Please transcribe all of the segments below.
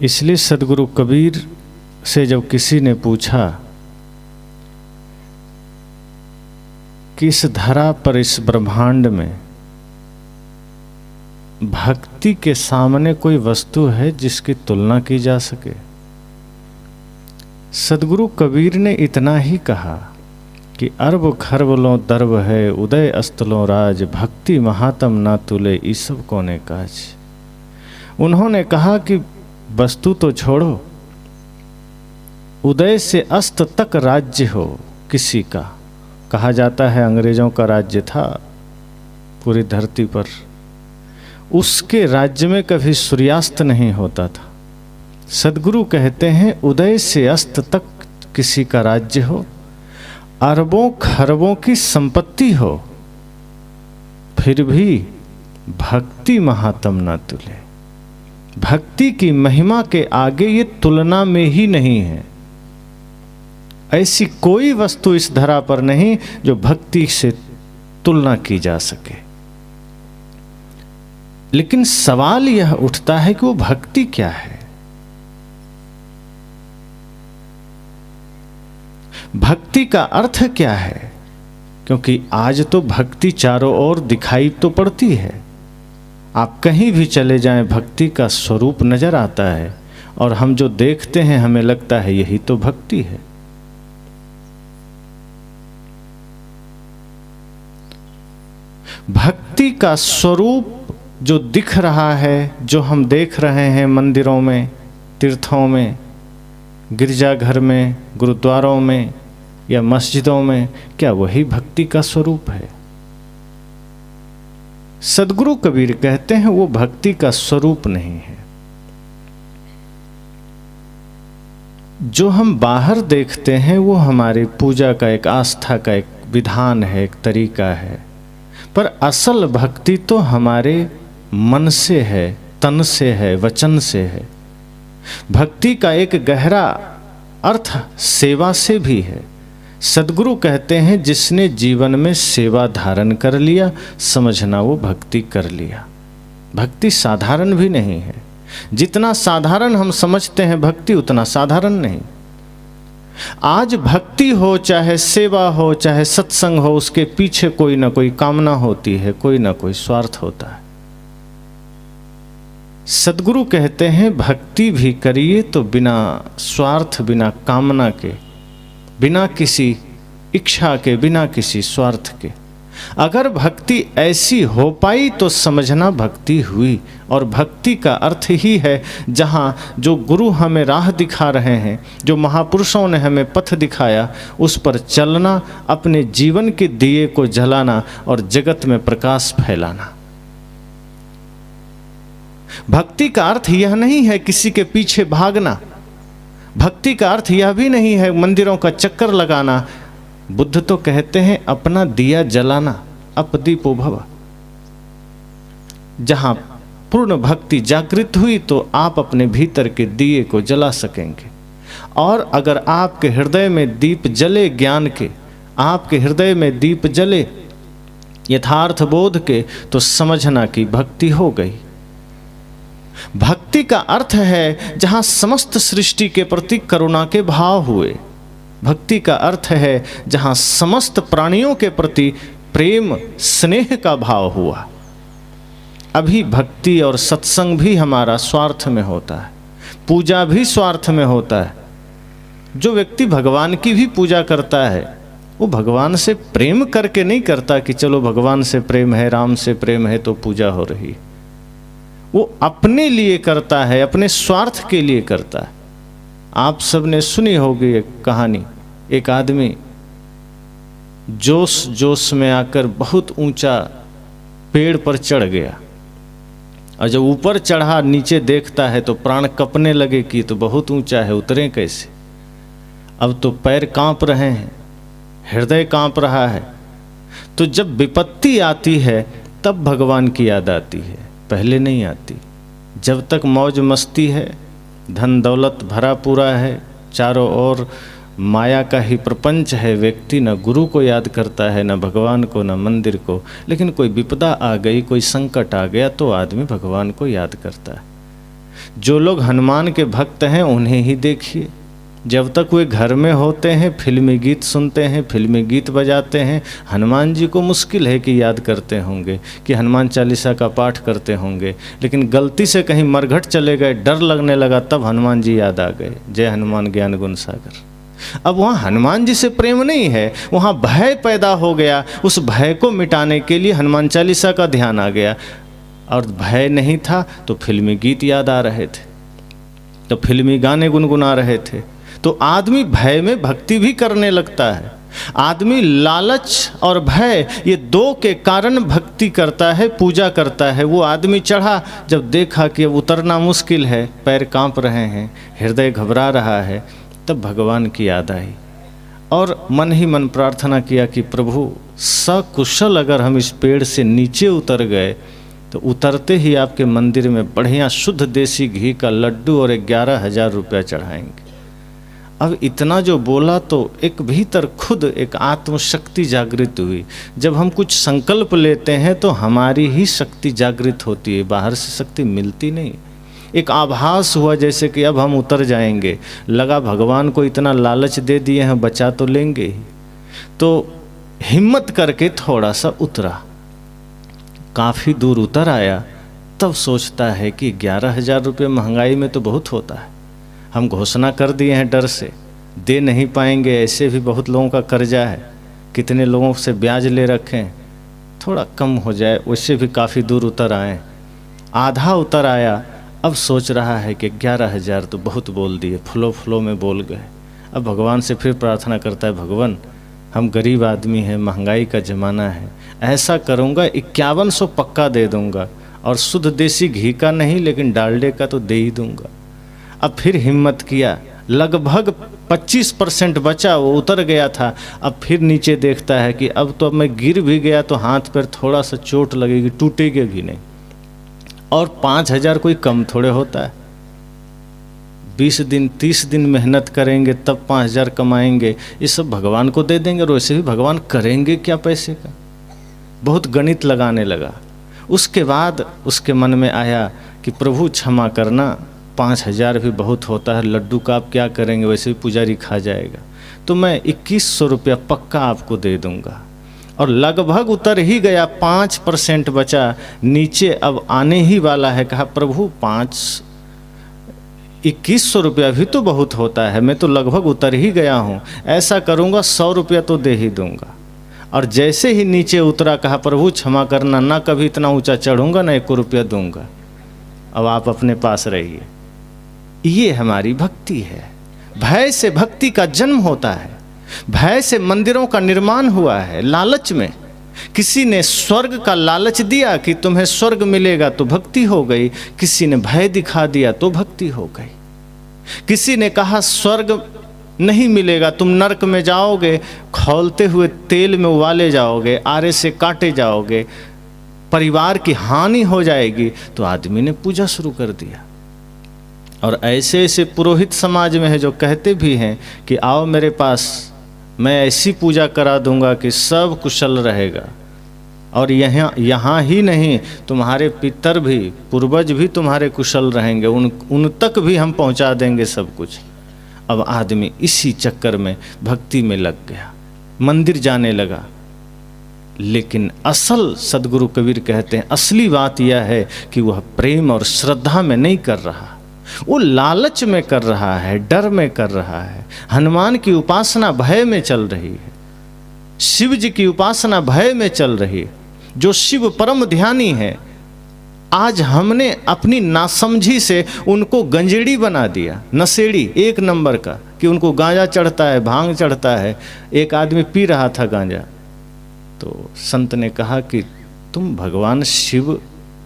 इसलिए सदगुरु कबीर से जब किसी ने पूछा कि इस धरा पर, इस ब्रह्मांड में भक्ति के सामने कोई वस्तु है जिसकी तुलना की जा सके? सदगुरु कबीर ने इतना ही कहा कि अरब खरबलों दर्ब है, उदय अस्तलों राज, भक्ति महात्म ना तुले, ई सब कोने काज। उन्होंने कहा कि वस्तु तो छोड़ो, उदय से अस्त तक राज्य हो किसी का, कहा जाता है अंग्रेजों का राज्य था पूरी धरती पर, उसके राज्य में कभी सूर्यास्त नहीं होता था। सदगुरु कहते हैं उदय से अस्त तक किसी का राज्य हो, अरबों खरबों की संपत्ति हो, फिर भी भक्ति महात्म ना तुले। भक्ति की महिमा के आगे ये तुलना में ही नहीं है। ऐसी कोई वस्तु इस धरा पर नहीं जो भक्ति से तुलना की जा सके। लेकिन सवाल यह उठता है कि वो भक्ति क्या है? भक्ति का अर्थ क्या है? क्योंकि आज तो भक्ति चारों ओर दिखाई तो पड़ती है, आप कहीं भी चले जाएं भक्ति का स्वरूप नजर आता है, और हम जो देखते हैं हमें लगता है यही तो भक्ति है। भक्ति का स्वरूप जो दिख रहा है, जो हम देख रहे हैं मंदिरों में, तीर्थों में, गिरजाघर में, गुरुद्वारों में या मस्जिदों में, क्या वही भक्ति का स्वरूप है? सदगुरु कबीर कहते हैं वो भक्ति का स्वरूप नहीं है। जो हम बाहर देखते हैं वो हमारी पूजा का एक आस्था का एक विधान है, एक तरीका है, पर असल भक्ति तो हमारे मन से है, तन से है, वचन से है। भक्ति का एक गहरा अर्थ सेवा से भी है। सदगुरु कहते हैं जिसने जीवन में सेवा धारण कर लिया, समझना वो भक्ति कर लिया। भक्ति साधारण भी नहीं है। जितना साधारण हम समझते हैं भक्ति, उतना साधारण नहीं। आज भक्ति हो, चाहे सेवा हो, चाहे सत्संग हो, उसके पीछे कोई ना कोई कामना होती है, कोई ना कोई स्वार्थ होता है। सदगुरु कहते हैं भक्ति भी करिए तो बिना स्वार्थ, बिना कामना के, बिना किसी इच्छा के, बिना किसी स्वार्थ के। अगर भक्ति ऐसी हो पाई तो समझना भक्ति हुई। और भक्ति का अर्थ ही है जहाँ जो गुरु हमें राह दिखा रहे हैं, जो महापुरुषों ने हमें पथ दिखाया, उस पर चलना, अपने जीवन के दिए को जलाना और जगत में प्रकाश फैलाना। भक्ति का अर्थ यह नहीं है किसी के पीछे भागना। भक्ति का अर्थ यह भी नहीं है मंदिरों का चक्कर लगाना। बुद्ध तो कहते हैं अपना दिया जलाना, अपदीपो भव। जहां पूर्ण भक्ति जागृत हुई तो आप अपने भीतर के दिए को जला सकेंगे। और अगर आपके हृदय में दीप जले ज्ञान के, आपके हृदय में दीप जले यथार्थ बोध के, तो समझना कि भक्ति हो गई। भक्ति का अर्थ है जहां समस्त सृष्टि के प्रति करुणा के भाव हुए। भक्ति का अर्थ है जहां समस्त प्राणियों के प्रति प्रेम स्नेह का भाव हुआ। अभी भक्ति और सत्संग भी हमारा स्वार्थ में होता है, पूजा भी स्वार्थ में होता है। जो व्यक्ति भगवान की भी पूजा करता है वो भगवान से प्रेम करके नहीं करता कि चलो भगवान से प्रेम है, राम से प्रेम है तो पूजा हो रही। वो अपने लिए करता है, अपने स्वार्थ के लिए करता है। आप सबने सुनी होगी एक कहानी, एक आदमी जोश जोश में आकर बहुत ऊंचा पेड़ पर चढ़ गया, और जब ऊपर चढ़ा नीचे देखता है तो प्राण कपने लगे कि तो बहुत ऊंचा है, उतरे कैसे। अब तो पैर कांप रहे हैं, हृदय कांप रहा है। तो जब विपत्ति आती है तब भगवान की याद आती है, पहले नहीं आती। जब तक मौज मस्ती है, धन दौलत भरा पूरा है, चारों ओर माया का ही प्रपंच है, व्यक्ति न गुरु को याद करता है, न भगवान को, न मंदिर को। लेकिन कोई विपदा आ गई, कोई संकट आ गया तो आदमी भगवान को याद करता है। जो लोग हनुमान के भक्त हैं उन्हें ही देखिए, जब तक वे घर में होते हैं फिल्मी गीत सुनते हैं, फिल्मी गीत बजाते हैं। हनुमान जी को मुश्किल है कि याद करते होंगे, कि हनुमान चालीसा का पाठ करते होंगे, लेकिन गलती से कहीं मरघट चले गए, डर लगने लगा, तब हनुमान जी याद आ गए। जय हनुमान ज्ञान गुण सागर। अब वहाँ हनुमान जी से प्रेम नहीं है, वहाँ भय पैदा हो गया। उस भय को मिटाने के लिए हनुमान चालीसा का ध्यान आ गया, और भय नहीं था तो फिल्मी गीत याद आ रहे थे, तो फिल्मी गाने गुनगुना रहे थे। तो आदमी भय में भक्ति भी करने लगता है। आदमी लालच और भय, ये दो के कारण भक्ति करता है, पूजा करता है। वो आदमी चढ़ा, जब देखा कि अब उतरना मुश्किल है, पैर कांप रहे हैं, हृदय घबरा रहा है, तब भगवान की याद आई और मन ही मन प्रार्थना किया कि प्रभु सकुशल अगर हम इस पेड़ से नीचे उतर गए तो उतरते ही आपके मंदिर में बढ़िया शुद्ध देसी घी का लड्डू और 11,000 रुपया चढ़ाएंगे। अब इतना जो बोला तो एक भीतर खुद एक आत्मशक्ति जागृत हुई। जब हम कुछ संकल्प लेते हैं तो हमारी ही शक्ति जागृत होती है, बाहर से शक्ति मिलती नहीं। एक आभास हुआ जैसे कि अब हम उतर जाएंगे। लगा भगवान को इतना लालच दे दिए हैं, बचा तो लेंगे ही। तो हिम्मत करके थोड़ा सा उतरा, काफ़ी दूर उतर आया, तब सोचता है कि 11,000 रुपये महंगाई में तो बहुत होता है। हम घोषणा कर दिए हैं, डर से दे नहीं पाएंगे, ऐसे भी बहुत लोगों का कर्जा है, कितने लोगों से ब्याज ले रखे हैं, थोड़ा कम हो जाए। वैसे भी काफ़ी दूर उतर आए, आधा उतर आया। अब सोच रहा है कि 11,000 तो बहुत बोल दिए, फ्लो में बोल गए। अब भगवान से फिर प्रार्थना करता है, भगवान हम गरीब आदमी हैं, महंगाई का ज़माना है, ऐसा करूँगा 5100 पक्का दे दूँगा, और शुद्ध देसी घी का नहीं लेकिन डालडे का तो दे ही दूँगा। अब फिर हिम्मत किया, लगभग 25% बचा, वो उतर गया था। अब फिर नीचे देखता है कि अब तो मैं गिर भी गया तो हाथ पैर थोड़ा सा चोट लगेगी, टूटेगी भी नहीं। और 5,000 कोई कम थोड़े होता है। 20 दिन 30 दिन मेहनत करेंगे तब 5,000 कमाएंगे, ये सब भगवान को दे देंगे। और वैसे भी भगवान करेंगे क्या पैसे का। बहुत गणित लगाने लगा। उसके बाद उसके मन में आया कि प्रभु क्षमा करना, 5,000 भी बहुत होता है, लड्डू का आप क्या करेंगे, वैसे भी पुजारी खा जाएगा, तो मैं 2100 रुपया पक्का आपको दे दूंगा। और लगभग उतर ही गया, 5% बचा, नीचे अब आने ही वाला है। कहा प्रभु 2100 रुपया भी तो बहुत होता है, मैं तो लगभग उतर ही गया हूँ, ऐसा करूँगा 100 रुपया तो दे ही दूँगा। और जैसे ही नीचे उतरा, कहा प्रभु क्षमा करना, ना कभी इतना ऊंचा चढ़ूँगा ना 1 रुपया दूँगा, अब आप अपने पास रहिए। ये हमारी भक्ति है। भय से भक्ति का जन्म होता है, भय से मंदिरों का निर्माण हुआ है। लालच में किसी ने स्वर्ग का लालच दिया कि तुम्हें स्वर्ग मिलेगा तो भक्ति हो गई, किसी ने भय दिखा दिया तो भक्ति हो गई। किसी ने कहा स्वर्ग नहीं मिलेगा, तुम नरक में जाओगे, खौलते हुए तेल में उबाले जाओगे, आरे से काटे जाओगे, परिवार की हानि हो जाएगी, तो आदमी ने पूजा शुरू कर दिया। और ऐसे ऐसे पुरोहित समाज में है जो कहते भी हैं कि आओ मेरे पास, मैं ऐसी पूजा करा दूंगा कि सब कुशल रहेगा। और यहाँ ही नहीं, तुम्हारे पितर भी, पूर्वज भी तुम्हारे कुशल रहेंगे, उन तक भी हम पहुँचा देंगे सब कुछ। अब आदमी इसी चक्कर में भक्ति में लग गया, मंदिर जाने लगा। लेकिन असल सदगुरु कबीर कहते हैं असली बात यह है कि वह प्रेम और श्रद्धा में नहीं कर रहा, वो लालच में कर रहा है, डर में कर रहा है। हनुमान की उपासना भय में चल रही है, शिव जी की उपासना भय में चल रही है। जो शिव परम ध्यानी है, आज हमने अपनी नासमझी से उनको गंजेड़ी बना दिया, नशेड़ी 1 नंबर का, कि उनको गांजा चढ़ता है, भांग चढ़ता है। एक आदमी पी रहा था गांजा, तो संत ने कहा कि तुम भगवान शिव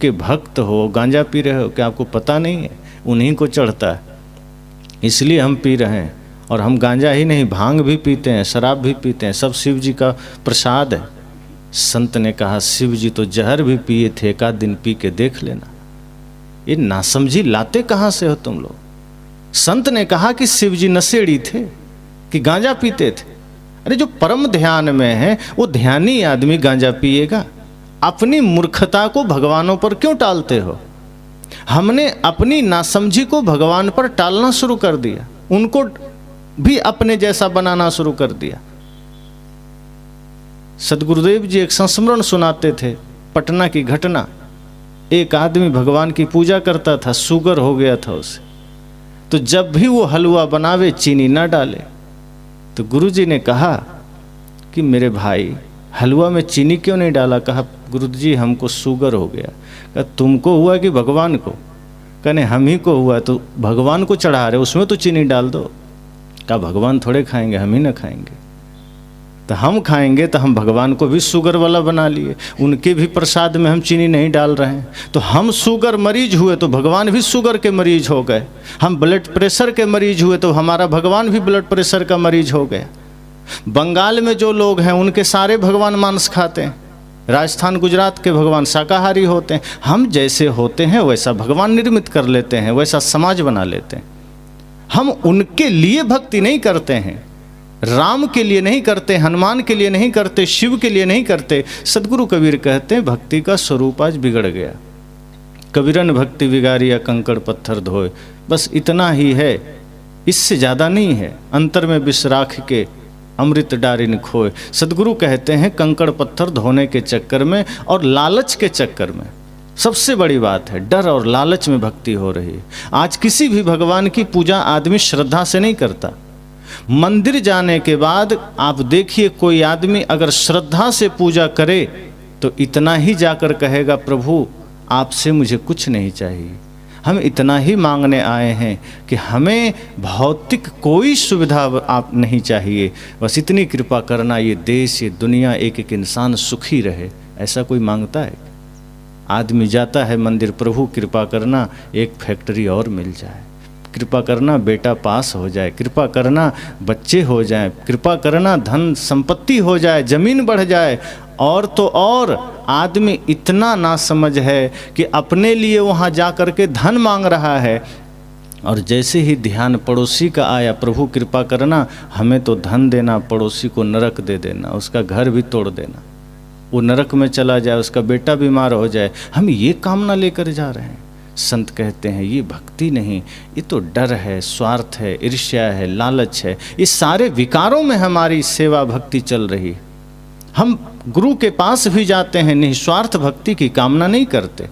के भक्त हो, गांजा पी रहे हो, क्या आपको पता नहीं है, उन्हीं को चढ़ता है, इसलिए हम पी रहे हैं। और हम गांजा ही नहीं, भांग भी पीते हैं, शराब भी पीते हैं, सब शिव जी का प्रसाद है। संत ने कहा शिव जी तो जहर भी पिए थे, 1 आध दिन पी के देख लेना। ये नासमझी लाते कहाँ से हो तुम लोग। संत ने कहा कि शिव जी नशेड़ी थे कि गांजा पीते थे। अरे जो परम ध्यान में है वो ध्यानी आदमी गांजा पिएगा। अपनी मूर्खता को भगवानों पर क्यों टालते हो। हमने अपनी नासमझी को भगवान पर टालना शुरू कर दिया, उनको भी अपने जैसा बनाना शुरू कर दिया। सदगुरुदेव जी एक संस्मरण सुनाते थे, पटना की घटना। एक आदमी भगवान की पूजा करता था, शुगर हो गया था उसे, तो जब भी वो हलवा बनावे चीनी ना डाले। तो गुरुजी ने कहा कि मेरे भाई हलवा में चीनी क्यों नहीं डाला? कहा गुरुजी हमको शुगर हो गया। कहा तुमको हुआ कि भगवान को? कहने हम ही को हुआ। तो भगवान को चढ़ा रहे, उसमें तो चीनी डाल दो। कहा भगवान थोड़े खाएंगे, हम ही ना खाएंगे। तो हम खाएंगे तो हम भगवान को भी शुगर वाला बना लिए, उनके भी प्रसाद में हम चीनी नहीं डाल रहे हैं। तो हम शुगर मरीज हुए तो भगवान भी शुगर के मरीज हो गए। हम ब्लड प्रेशर के मरीज हुए तो हमारा भगवान भी ब्लड प्रेशर का मरीज हो गया। बंगाल में जो लोग हैं उनके सारे भगवान मांस खाते हैं, राजस्थान गुजरात के भगवान शाकाहारी होते हैं। हम जैसे होते हैं वैसा भगवान निर्मित कर लेते हैं, वैसा समाज बना लेते हैं। हम उनके लिए भक्ति नहीं करते हैं, राम के लिए नहीं करते, हनुमान के लिए नहीं करते, शिव के लिए नहीं करते। सदगुरु कबीर कहते हैं भक्ति का स्वरूप आज बिगड़ गया। कबीरन भक्ति बिगाड़िया कंकड़ पत्थर धोए, बस इतना ही है, इससे ज़्यादा नहीं है। अंतर में विष राख के अमृत डारिन खोए। सदगुरु कहते हैं कंकड़ पत्थर धोने के चक्कर में और लालच के चक्कर में सबसे बड़ी बात है डर और लालच में भक्ति हो रही है। आज किसी भी भगवान की पूजा आदमी श्रद्धा से नहीं करता। मंदिर जाने के बाद आप देखिए कोई आदमी अगर श्रद्धा से पूजा करे तो इतना ही जाकर कहेगा प्रभु आपसे मुझे कुछ नहीं चाहिए, हम इतना ही मांगने आए हैं कि हमें भौतिक कोई सुविधा आप नहीं चाहिए, बस इतनी कृपा करना ये देश ये दुनिया एक एक इंसान सुखी रहे। ऐसा कोई मांगता है? आदमी जाता है मंदिर, प्रभु कृपा करना एक फैक्ट्री और मिल जाए, कृपा करना बेटा पास हो जाए, कृपा करना बच्चे हो जाएं, कृपा करना धन संपत्ति हो जाए, जमीन बढ़ जाए। और तो और आदमी इतना नासमझ है कि अपने लिए वहाँ जा कर के धन मांग रहा है, और जैसे ही ध्यान पड़ोसी का आया, प्रभु कृपा करना हमें तो धन देना, पड़ोसी को नरक दे देना, उसका घर भी तोड़ देना, वो नरक में चला जाए, उसका बेटा बीमार हो जाए, हम ये कामना लेकर जा रहे हैं। संत कहते हैं ये भक्ति नहीं, ये तो डर है, स्वार्थ है, ईर्ष्या है, लालच है। इस सारे विकारों में हमारी सेवा भक्ति चल रही है। हम गुरु के पास भी जाते हैं, निस्वार्थ भक्ति की कामना नहीं करते।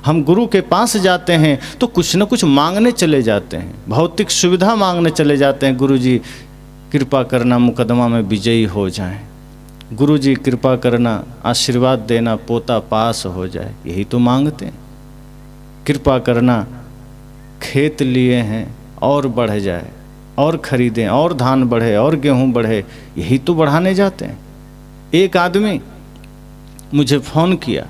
हम गुरु के पास जाते हैं तो कुछ न कुछ मांगने चले जाते हैं, भौतिक सुविधा मांगने चले जाते हैं। गुरु जी कृपा करना मुकदमा में विजयी हो जाएं, गुरु जी कृपा करना आशीर्वाद देना पोता पास हो जाए, यही तो मांगते हैं। कृपा करना खेत लिए हैं और बढ़ जाए, और खरीदें, और धान बढ़े, और गेहूं बढ़े, यही तो बढ़ाने जाते हैं। एक आदमी मुझे फ़ोन किया,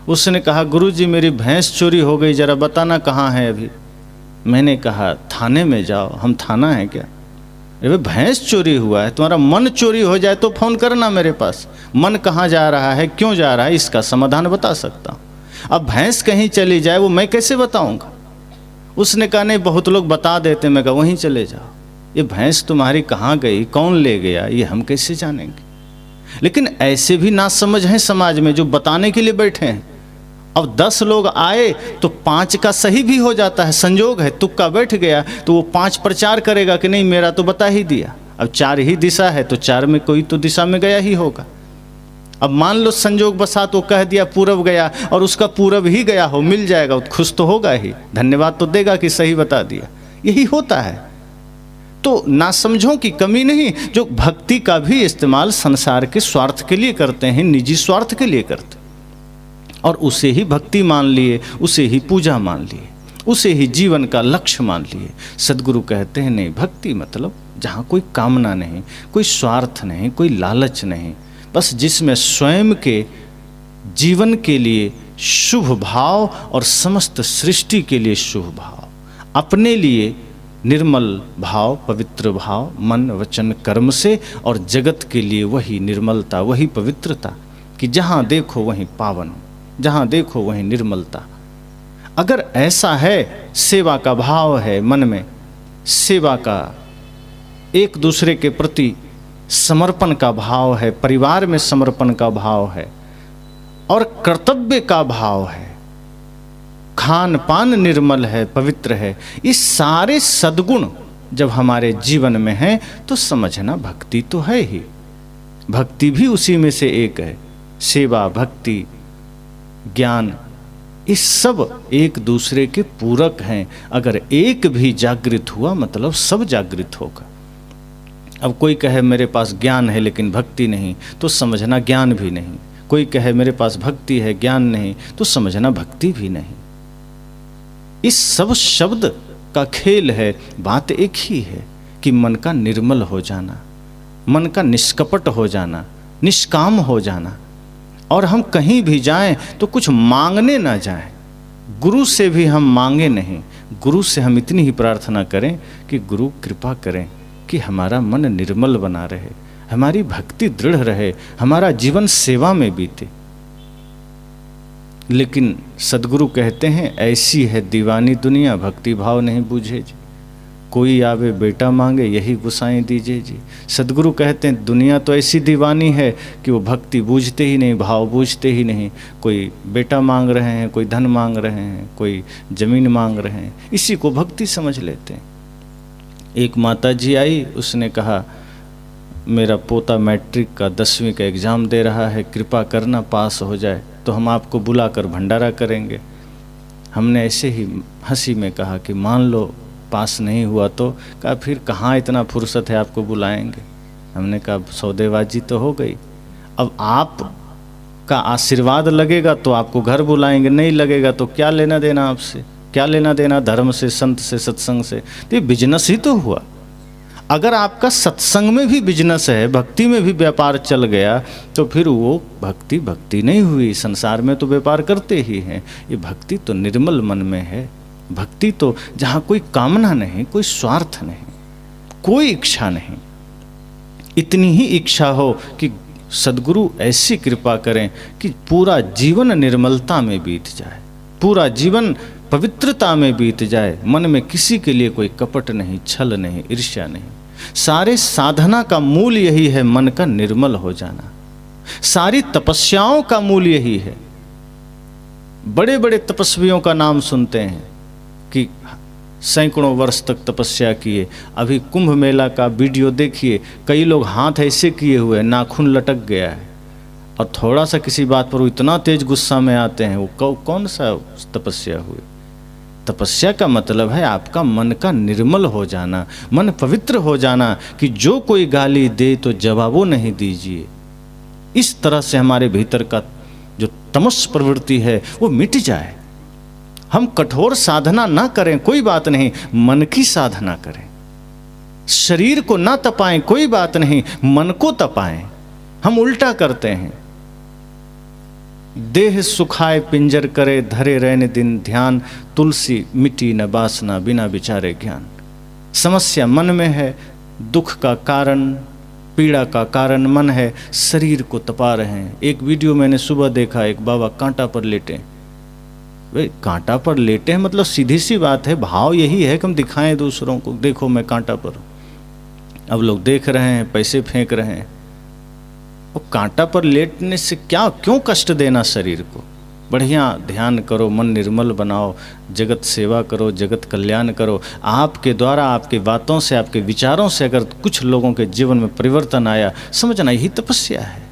उसने कहा गुरुजी मेरी भैंस चोरी हो गई, ज़रा बताना कहाँ है अभी। मैंने कहा थाने में जाओ। हम थाना है क्या? अरे भैंस चोरी हुआ है, तुम्हारा मन चोरी हो जाए तो फ़ोन करना मेरे पास। मन कहाँ जा रहा है, क्यों जा रहा है, इसका समाधान बता सकता हूँ। अब भैंस कहीं चली जाए वो मैं कैसे बताऊँगा? उसने कहा नहीं बहुत लोग बता देते। मैं कहा वहीं चले जाओ। ये भैंस तुम्हारी कहाँ गई, कौन ले गया, ये हम कैसे जानेंगे? लेकिन ऐसे भी नासमझ हैं समाज में जो बताने के लिए बैठे हैं। अब 10 लोग आए तो 5 का सही भी हो जाता है, संजोग है, तुक्का बैठ गया तो वो 5 प्रचार करेगा कि नहीं मेरा तो बता ही दिया। अब 4 ही दिशा है तो 4 में कोई तो दिशा में गया ही होगा। अब मान लो संजोग बसा तो कह दिया पूरब गया और उसका पूरब ही गया हो, मिल जाएगा, खुश तो होगा ही, धन्यवाद तो देगा कि सही बता दिया। यही होता है। तो नासमझों की कमी नहीं, जो भक्ति का भी इस्तेमाल संसार के स्वार्थ के लिए करते हैं, निजी स्वार्थ के लिए करते हैं, और उसे ही भक्ति मान लिए, उसे ही पूजा मान लिए, उसे ही जीवन का लक्ष्य मान लिए। सदगुरु कहते हैं नहीं, भक्ति मतलब जहाँ कोई कामना नहीं, कोई स्वार्थ नहीं, कोई लालच नहीं, बस जिसमें स्वयं के जीवन के लिए शुभ भाव और समस्त सृष्टि के लिए शुभ भाव, अपने लिए निर्मल भाव, पवित्र भाव, मन वचन कर्म से, और जगत के लिए वही निर्मलता, वही पवित्रता कि जहाँ देखो वहीं पावन, जहाँ देखो वहीं निर्मलता। अगर ऐसा है, सेवा का भाव है मन में, सेवा का, एक दूसरे के प्रति समर्पण का भाव है, परिवार में समर्पण का भाव है, और कर्तव्य का भाव है, खान पान निर्मल है, पवित्र है। इस सारे सद्गुण जब हमारे जीवन में हैं तो समझना भक्ति तो है ही। भक्ति भी उसी में से एक है। सेवा, भक्ति, ज्ञान, इस सब एक दूसरे के पूरक हैं। अगर एक भी जागृत हुआ मतलब सब जागृत होगा। अब कोई कहे मेरे पास ज्ञान है लेकिन भक्ति नहीं, तो समझना ज्ञान भी नहीं। कोई कहे मेरे पास भक्ति है ज्ञान नहीं, तो समझना भक्ति भी नहीं। इस सब शब्द का खेल है। बात एक ही है कि मन का निर्मल हो जाना, मन का निष्कपट हो जाना, निष्काम हो जाना। और हम कहीं भी जाएं तो कुछ मांगने ना जाएं। गुरु से भी हम मांगे नहीं, गुरु से हम इतनी ही प्रार्थना करें कि गुरु कृपा करें कि हमारा मन निर्मल बना रहे, हमारी भक्ति दृढ़ रहे, हमारा जीवन सेवा में बीते। लेकिन सदगुरु कहते हैं ऐसी है दीवानी दुनिया, भक्ति भाव नहीं बूझे जी। कोई आवे बेटा मांगे, यही गुसाई दीजिए जी। सदगुरु कहते हैं दुनिया तो ऐसी दीवानी है कि वो भक्ति बूझते ही नहीं, भाव बूझते ही नहीं। कोई बेटा मांग रहे हैं, कोई धन मांग रहे हैं, कोई जमीन मांग रहे हैं, इसी को भक्ति समझ लेते हैं। एक माता जी आई, उसने कहा मेरा पोता मैट्रिक का 10वीं का एग्ज़ाम दे रहा है, कृपा करना पास हो जाए तो हम आपको बुलाकर भंडारा करेंगे। हमने ऐसे ही हंसी में कहा कि मान लो पास नहीं हुआ तो? कहा फिर कहाँ इतना फुर्सत है आपको बुलाएंगे। हमने कहा सौदेबाजी तो हो गई। अब आप का आशीर्वाद लगेगा तो आपको घर बुलाएंगे, नहीं लगेगा तो क्या लेना देना आपसे, क्या लेना देना धर्म से, संत से, सत्संग से। तो ये बिजनेस ही तो हुआ। अगर आपका सत्संग में भी बिजनेस है, भक्ति में भी व्यापार चल गया, तो फिर वो भक्ति नहीं हुई। संसार में तो व्यापार करते ही हैं, ये भक्ति तो निर्मल मन में है। भक्ति तो जहाँ कोई कामना नहीं, कोई स्वार्थ नहीं, कोई इच्छा नहीं। इतनी ही इच्छा हो कि सद्गुरु ऐसी कृपा करें कि पूरा जीवन निर्मलता में बीत जाए, पूरा जीवन पवित्रता में बीत जाए। मन में किसी के लिए कोई कपट नहीं, छल नहीं, ईर्ष्या नहीं। सारे साधना का मूल यही है, मन का निर्मल हो जाना। सारी तपस्याओं का मूल यही है। बड़े बड़े तपस्वियों का नाम सुनते हैं कि सैकड़ों वर्ष तक तपस्या किए। अभी कुंभ मेला का वीडियो देखिए, कई लोग हाथ ऐसे किए हुए, नाखून लटक गया है, और थोड़ा सा किसी बात पर वो इतना तेज गुस्सा में आते हैं। वो कौन सा तपस्या हुई? तपस्या का मतलब है आपका मन का निर्मल हो जाना, मन पवित्र हो जाना, कि जो कोई गाली दे तो जवाबो नहीं दीजिए। इस तरह से हमारे भीतर का जो तमस प्रवृत्ति है वो मिट जाए। हम कठोर साधना ना करें, कोई बात नहीं, मन की साधना करें। शरीर को ना तपाएं, कोई बात नहीं, मन को तपाएं। हम उल्टा करते हैं। देह सुखाए पिंजर करे, धरे रहने दिन ध्यान, तुलसी मिटी न बासना, बिना विचारे ज्ञान। समस्या मन में है, दुख का कारण, पीड़ा का कारण मन है, शरीर को तपा रहे हैं। एक वीडियो मैंने सुबह देखा, एक बाबा कांटा पर लेटे। वे कांटा पर लेटे हैं मतलब सीधी सी बात है, भाव यही है कि हम दिखाएं दूसरों को, देखो मैं कांटा पर हूँ। अब लोग देख रहे हैं, पैसे फेंक रहे हैं। वो कांटा पर लेटने से क्यों कष्ट देना शरीर को? बढ़िया ध्यान करो, मन निर्मल बनाओ, जगत सेवा करो, जगत कल्याण करो। आपके द्वारा, आपके बातों से, आपके विचारों से अगर कुछ लोगों के जीवन में परिवर्तन आया, समझना यही तपस्या है,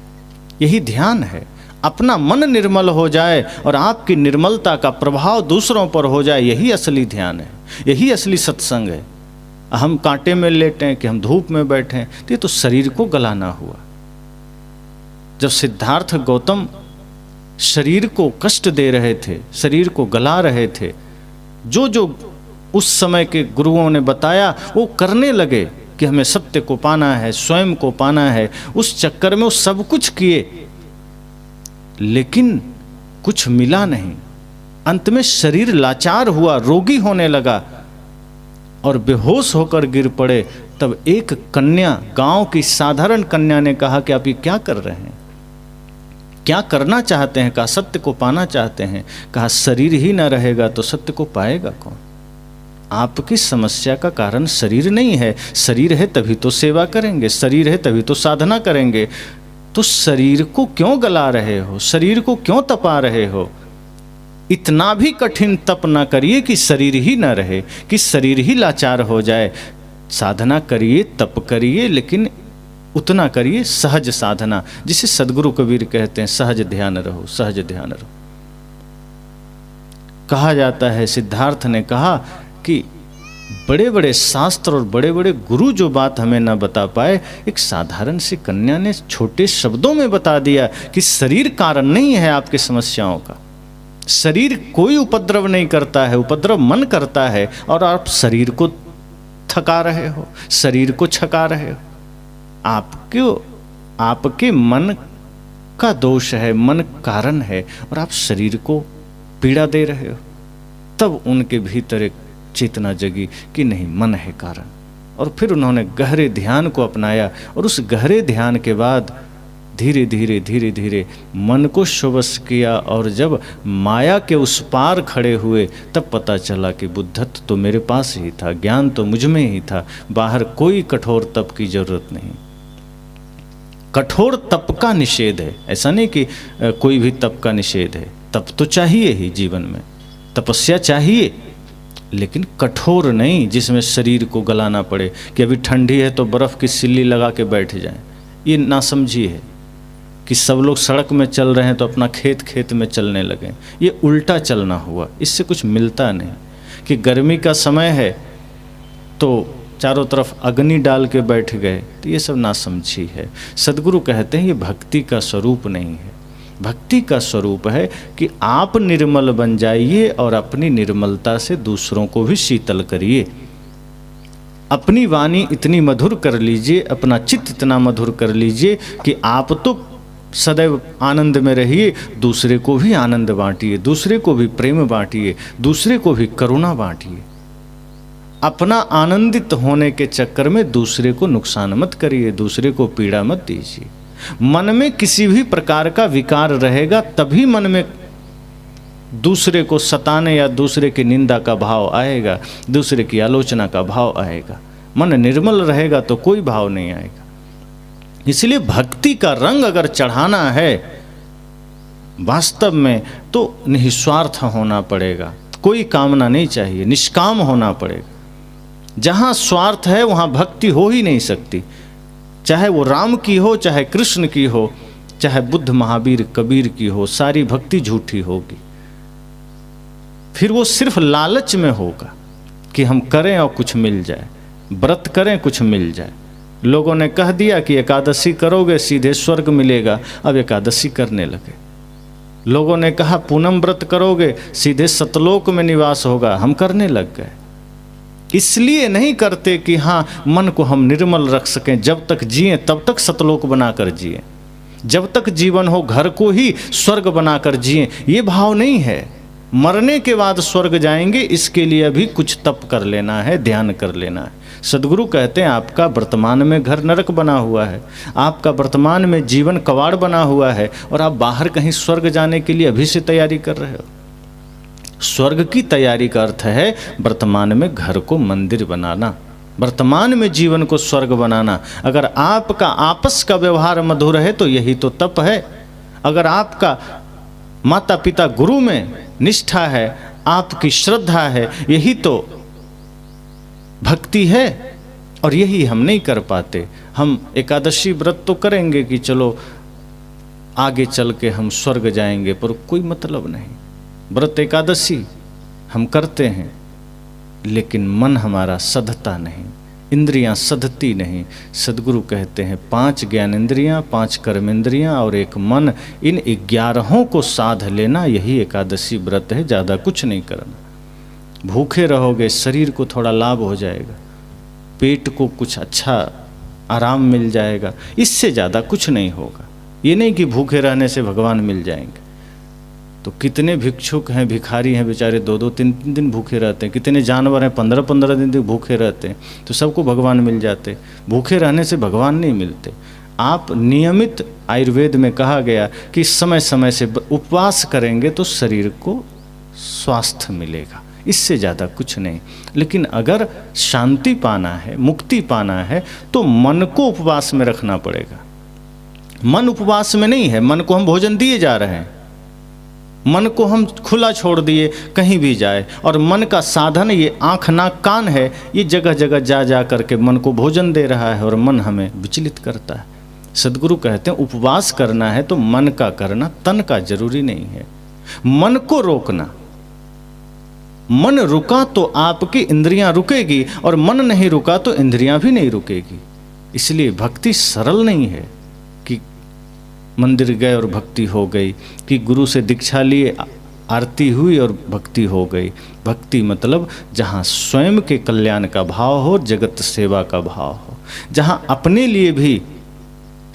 यही ध्यान है। अपना मन निर्मल हो जाए और आपकी निर्मलता का प्रभाव दूसरों पर हो जाए, यही असली ध्यान है, यही असली सत्संग है। हम कांटे में लेटें कि हम धूप में बैठें, तो ये तो शरीर को गलाना हुआ। जब सिद्धार्थ गौतम शरीर को कष्ट दे रहे थे, शरीर को गला रहे थे, जो जो उस समय के गुरुओं ने बताया वो करने लगे कि हमें सत्य को पाना है, स्वयं को पाना है। उस चक्कर में वो सब कुछ किए, लेकिन कुछ मिला नहीं। अंत में शरीर लाचार हुआ, रोगी होने लगा और बेहोश होकर गिर पड़े। तब एक कन्या, गांव की साधारण कन्या ने कहा कि आप ये क्या कर रहे हैं, क्या करना चाहते हैं? कहा सत्य को पाना चाहते हैं। कहा शरीर ही ना रहेगा तो सत्य को पाएगा कौन? आपकी समस्या का कारण शरीर नहीं है। शरीर है तभी तो सेवा करेंगे, शरीर है तभी तो साधना करेंगे। तो शरीर को क्यों गला रहे हो, शरीर को क्यों तपा रहे हो? इतना भी कठिन तप ना करिए कि शरीर ही ना रहे, कि शरीर ही लाचार हो जाए। साधना करिए, तप करिए, लेकिन उतना करिए सहज साधना, जिसे सदगुरु कबीर कहते हैं सहज ध्यान रहो, सहज ध्यान रहो। कहा जाता है, सिद्धार्थ ने कहा कि बड़े बड़े शास्त्र और बड़े बड़े गुरु जो बात हमें ना बता पाए, एक साधारण सी कन्या ने छोटे शब्दों में बता दिया कि शरीर कारण नहीं है आपकी समस्याओं का। शरीर कोई उपद्रव नहीं करता है, उपद्रव मन करता है, और आप शरीर को थका रहे हो, शरीर को छका रहे हो। आपके मन का दोष है, मन कारण है, और आप शरीर को पीड़ा दे रहे हो। तब उनके भीतर एक चेतना जगी कि नहीं, मन है कारण। और फिर उन्होंने गहरे ध्यान को अपनाया, और उस गहरे ध्यान के बाद धीरे धीरे धीरे धीरे मन को शुवश किया, और जब माया के उस पार खड़े हुए तब पता चला कि बुद्धत्व तो मेरे पास ही था, ज्ञान तो मुझ में ही था, बाहर कोई कठोर तप की जरूरत नहीं। कठोर तप का निषेध है, ऐसा नहीं कि कोई भी तप का निषेध है। तप तो चाहिए ही जीवन में, तपस्या चाहिए, लेकिन कठोर नहीं जिसमें शरीर को गलाना पड़े कि अभी ठंडी है तो बर्फ़ की सिल्ली लगा के बैठ जाएं। ये नासमझी है कि सब लोग सड़क में चल रहे हैं तो अपना खेत खेत में चलने लगे। ये उल्टा चलना हुआ, इससे कुछ मिलता नहीं। कि गर्मी का समय है तो चारों तरफ अग्नि डाल के बैठ गए, तो ये सब नासमझी है। सदगुरु कहते हैं ये भक्ति का स्वरूप नहीं है। भक्ति का स्वरूप है कि आप निर्मल बन जाइए और अपनी निर्मलता से दूसरों को भी शीतल करिए। अपनी वाणी इतनी मधुर कर लीजिए, अपना चित्त इतना मधुर कर लीजिए कि आप तो सदैव आनंद में रहिए, दूसरे को भी आनंद बांटिए, दूसरे को भी प्रेम बांटिए, दूसरे को भी करुणा बांटिए। अपना आनंदित होने के चक्कर में दूसरे को नुकसान मत करिए, दूसरे को पीड़ा मत दीजिए। मन में किसी भी प्रकार का विकार रहेगा तभी मन में दूसरे को सताने या दूसरे की निंदा का भाव आएगा, दूसरे की आलोचना का भाव आएगा। मन निर्मल रहेगा तो कोई भाव नहीं आएगा। इसलिए भक्ति का रंग अगर चढ़ाना है वास्तव में तो निस्वार्थ होना पड़ेगा, कोई कामना नहीं चाहिए, निष्काम होना पड़ेगा। जहाँ स्वार्थ है वहाँ भक्ति हो ही नहीं सकती, चाहे वो राम की हो, चाहे कृष्ण की हो, चाहे बुद्ध महावीर कबीर की हो, सारी भक्ति झूठी होगी। फिर वो सिर्फ लालच में होगा कि हम करें और कुछ मिल जाए, व्रत करें कुछ मिल जाए। लोगों ने कह दिया कि एकादशी करोगे सीधे स्वर्ग मिलेगा, अब एकादशी करने लगे। लोगों ने कहा पूनम व्रत करोगे सीधे सतलोक में निवास होगा, हम करने लग गए। इसलिए नहीं करते कि हाँ मन को हम निर्मल रख सकें, जब तक जिए तब तक सतलोक बनाकर जिए, जब तक जीवन हो घर को ही स्वर्ग बनाकर जिए। ये भाव नहीं है मरने के बाद स्वर्ग जाएंगे, इसके लिए अभी कुछ तप कर लेना है, ध्यान कर लेना है। सदगुरु कहते हैं आपका वर्तमान में घर नरक बना हुआ है, आपका वर्तमान में जीवन कवाड़ बना हुआ है, और आप बाहर कहीं स्वर्ग जाने के लिए अभी से तैयारी कर रहे हो। स्वर्ग की तैयारी का अर्थ है वर्तमान में घर को मंदिर बनाना, वर्तमान में जीवन को स्वर्ग बनाना। अगर आपका आपस का व्यवहार मधुर है तो यही तो तप है। अगर आपका माता पिता गुरु में निष्ठा है, आपकी श्रद्धा है, यही तो भक्ति है। और यही हम नहीं कर पाते। हम एकादशी व्रत तो करेंगे कि चलो आगे चल के हम स्वर्ग जाएंगे, पर कोई मतलब नहीं। व्रत एकादशी हम करते हैं लेकिन मन हमारा सधता नहीं, इंद्रियां सधती नहीं। सदगुरु कहते हैं 5 ज्ञानेंद्रियां, 5 कर्मेंद्रियां और 1 मन, इन 11 को साध लेना, यही एकादशी व्रत है। ज़्यादा कुछ नहीं करना। भूखे रहोगे शरीर को थोड़ा लाभ हो जाएगा, पेट को कुछ अच्छा आराम मिल जाएगा, इससे ज़्यादा कुछ नहीं होगा। ये नहीं कि भूखे रहने से भगवान मिल जाएंगे। तो कितने भिक्षुक हैं, भिखारी हैं, बेचारे 2-2, 3-3 दिन भूखे रहते हैं। कितने जानवर हैं 15-15 दिन तक भूखे रहते हैं, तो सबको भगवान मिल जाते। भूखे रहने से भगवान नहीं मिलते। आप नियमित, आयुर्वेद में कहा गया कि समय समय से उपवास करेंगे तो शरीर को स्वास्थ्य मिलेगा, इससे ज़्यादा कुछ नहीं। लेकिन अगर शांति पाना है, मुक्ति पाना है, तो मन को उपवास में रखना पड़ेगा। मन उपवास में नहीं है, मन को हम भोजन दिए जा रहे हैं। मन को हम खुला छोड़ दिए कहीं भी जाए, और मन का साधन ये आँख नाक कान है, ये जगह जगह जा जा करके मन को भोजन दे रहा है और मन हमें विचलित करता है। सद्गुरु कहते हैं उपवास करना है तो मन का करना, तन का जरूरी नहीं है। मन को रोकना, मन रुका तो आपकी इंद्रियां रुकेगी, और मन नहीं रुका तो इंद्रियां भी नहीं रुकेगी। इसलिए भक्ति सरल नहीं है कि मंदिर गए और भक्ति हो गई, कि गुरु से दीक्षा लिए आरती हुई और भक्ति हो गई। भक्ति मतलब जहाँ स्वयं के कल्याण का भाव हो, जगत सेवा का भाव हो, जहाँ अपने लिए भी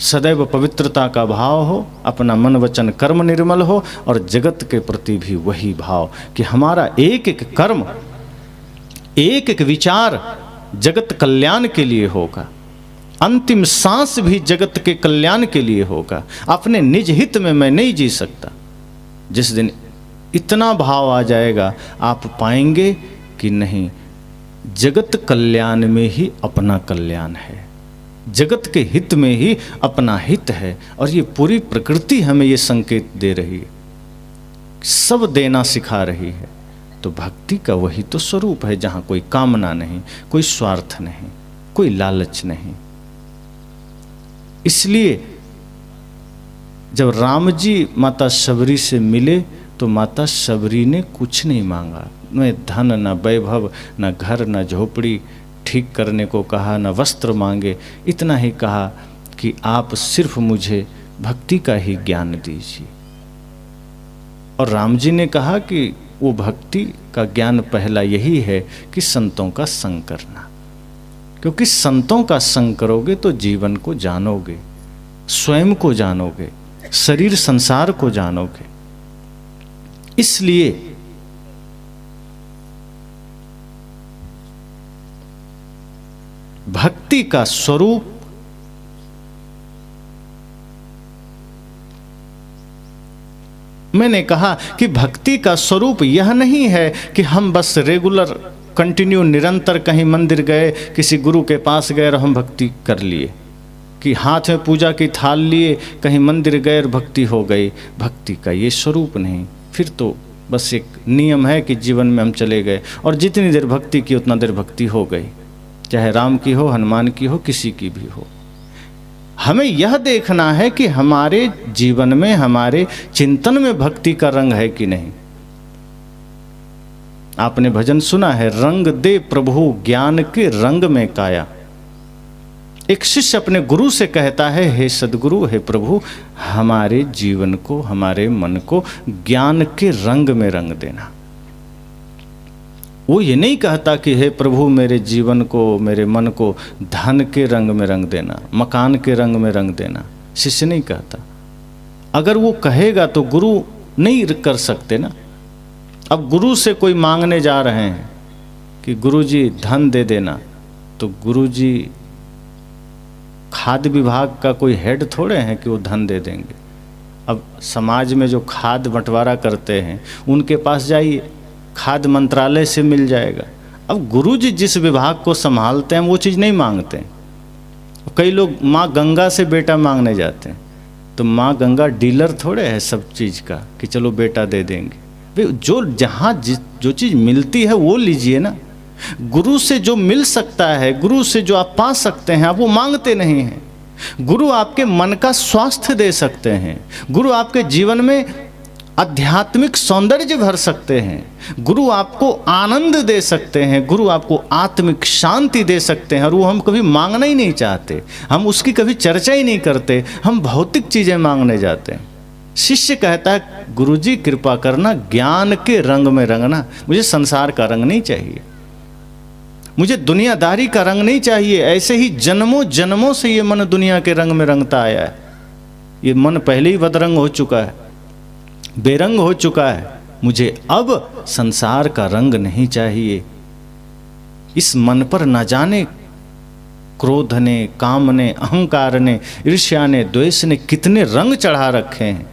सदैव पवित्रता का भाव हो, अपना मन वचन कर्म निर्मल हो, और जगत के प्रति भी वही भाव कि हमारा एक एक कर्म, एक एक विचार जगत कल्याण के लिए होगा, अंतिम सांस भी जगत के कल्याण के लिए होगा। अपने निज हित में मैं नहीं जी सकता। जिस दिन इतना भाव आ जाएगा, आप पाएंगे कि नहीं, जगत कल्याण में ही अपना कल्याण है, जगत के हित में ही अपना हित है। और ये पूरी प्रकृति हमें ये संकेत दे रही है, सब देना सिखा रही है। तो भक्ति का वही तो स्वरूप है, जहाँ कोई कामना नहीं, कोई स्वार्थ नहीं, कोई लालच नहीं। इसलिए जब राम जी माता शबरी से मिले तो माता शबरी ने कुछ नहीं मांगा, न धन, न वैभव, न घर, न झोपड़ी ठीक करने को कहा, न वस्त्र मांगे। इतना ही कहा कि आप सिर्फ मुझे भक्ति का ही ज्ञान दीजिए। और राम जी ने कहा कि वो भक्ति का ज्ञान पहला यही है कि संतों का संग करना, क्योंकि संतों का संग करोगे तो जीवन को जानोगे, स्वयं को जानोगे, शरीर संसार को जानोगे। इसलिए भक्ति का स्वरूप मैंने कहा कि भक्ति का स्वरूप यह नहीं है कि हम बस रेगुलर कंटिन्यू निरंतर कहीं मंदिर गए, किसी गुरु के पास गए और हम भक्ति कर लिए, कि हाथ में पूजा की थाल लिए कहीं मंदिर गए और भक्ति हो गई। भक्ति का ये स्वरूप नहीं। फिर तो बस एक नियम है कि जीवन में हम चले गए और जितनी देर भक्ति की उतना देर भक्ति हो गई, चाहे राम की हो, हनुमान की हो, किसी की भी हो। हमें यह देखना है कि हमारे जीवन में, हमारे चिंतन में भक्ति का रंग है कि नहीं। आपने भजन सुना है, रंग दे प्रभु ज्ञान के रंग में काया। एक शिष्य अपने गुरु से कहता है, हे सद्गुरु, हे प्रभु, हमारे जीवन को, हमारे मन को ज्ञान के रंग में रंग देना। वो ये नहीं कहता कि हे प्रभु मेरे जीवन को, मेरे मन को धन के रंग में रंग देना, मकान के रंग में रंग देना। शिष्य नहीं कहता। अगर वो कहेगा तो गुरु नहीं कर सकते ना। अब गुरु से कोई मांगने जा रहे हैं कि गुरुजी धन दे देना, तो गुरुजी खाद्य विभाग का कोई हेड थोड़े हैं कि वो धन दे देंगे। अब समाज में जो खाद्य बंटवारा करते हैं उनके पास जाइए, खाद्य मंत्रालय से मिल जाएगा। अब गुरुजी जिस विभाग को संभालते हैं वो चीज़ नहीं मांगते हैं। कई लोग माँ गंगा से बेटा मांगने जाते हैं, तो माँ गंगा डीलर थोड़े है सब चीज़ का कि चलो बेटा दे देंगे। भाई जो जहाँ जो चीज़ मिलती है वो लीजिए ना। गुरु से जो मिल सकता है, गुरु से जो आप पा सकते हैं, आप वो मांगते नहीं हैं। गुरु आपके मन का स्वास्थ्य दे सकते हैं, गुरु आपके जीवन में आध्यात्मिक सौंदर्य भर सकते हैं, गुरु आपको आनंद दे सकते हैं, गुरु आपको आत्मिक शांति दे सकते हैं। और वो हम कभी मांगना ही नहीं चाहते, हम उसकी कभी चर्चा ही नहीं करते, हम भौतिक चीज़ें मांगने जाते हैं। शिष्य कहता है, गुरुजी कृपा करना, ज्ञान के रंग में रंगना। मुझे संसार का रंग नहीं चाहिए, मुझे दुनियादारी का रंग नहीं चाहिए। ऐसे ही जन्मों जन्मों से ये मन दुनिया के रंग में रंगता आया है। ये मन पहले ही बदरंग हो चुका है, बेरंग हो चुका है। मुझे अब संसार का रंग नहीं चाहिए। इस मन पर न जाने क्रोध ने, काम ने, अहंकार ने, ईर्ष्या ने, द्वेष ने कितने रंग चढ़ा रखे हैं।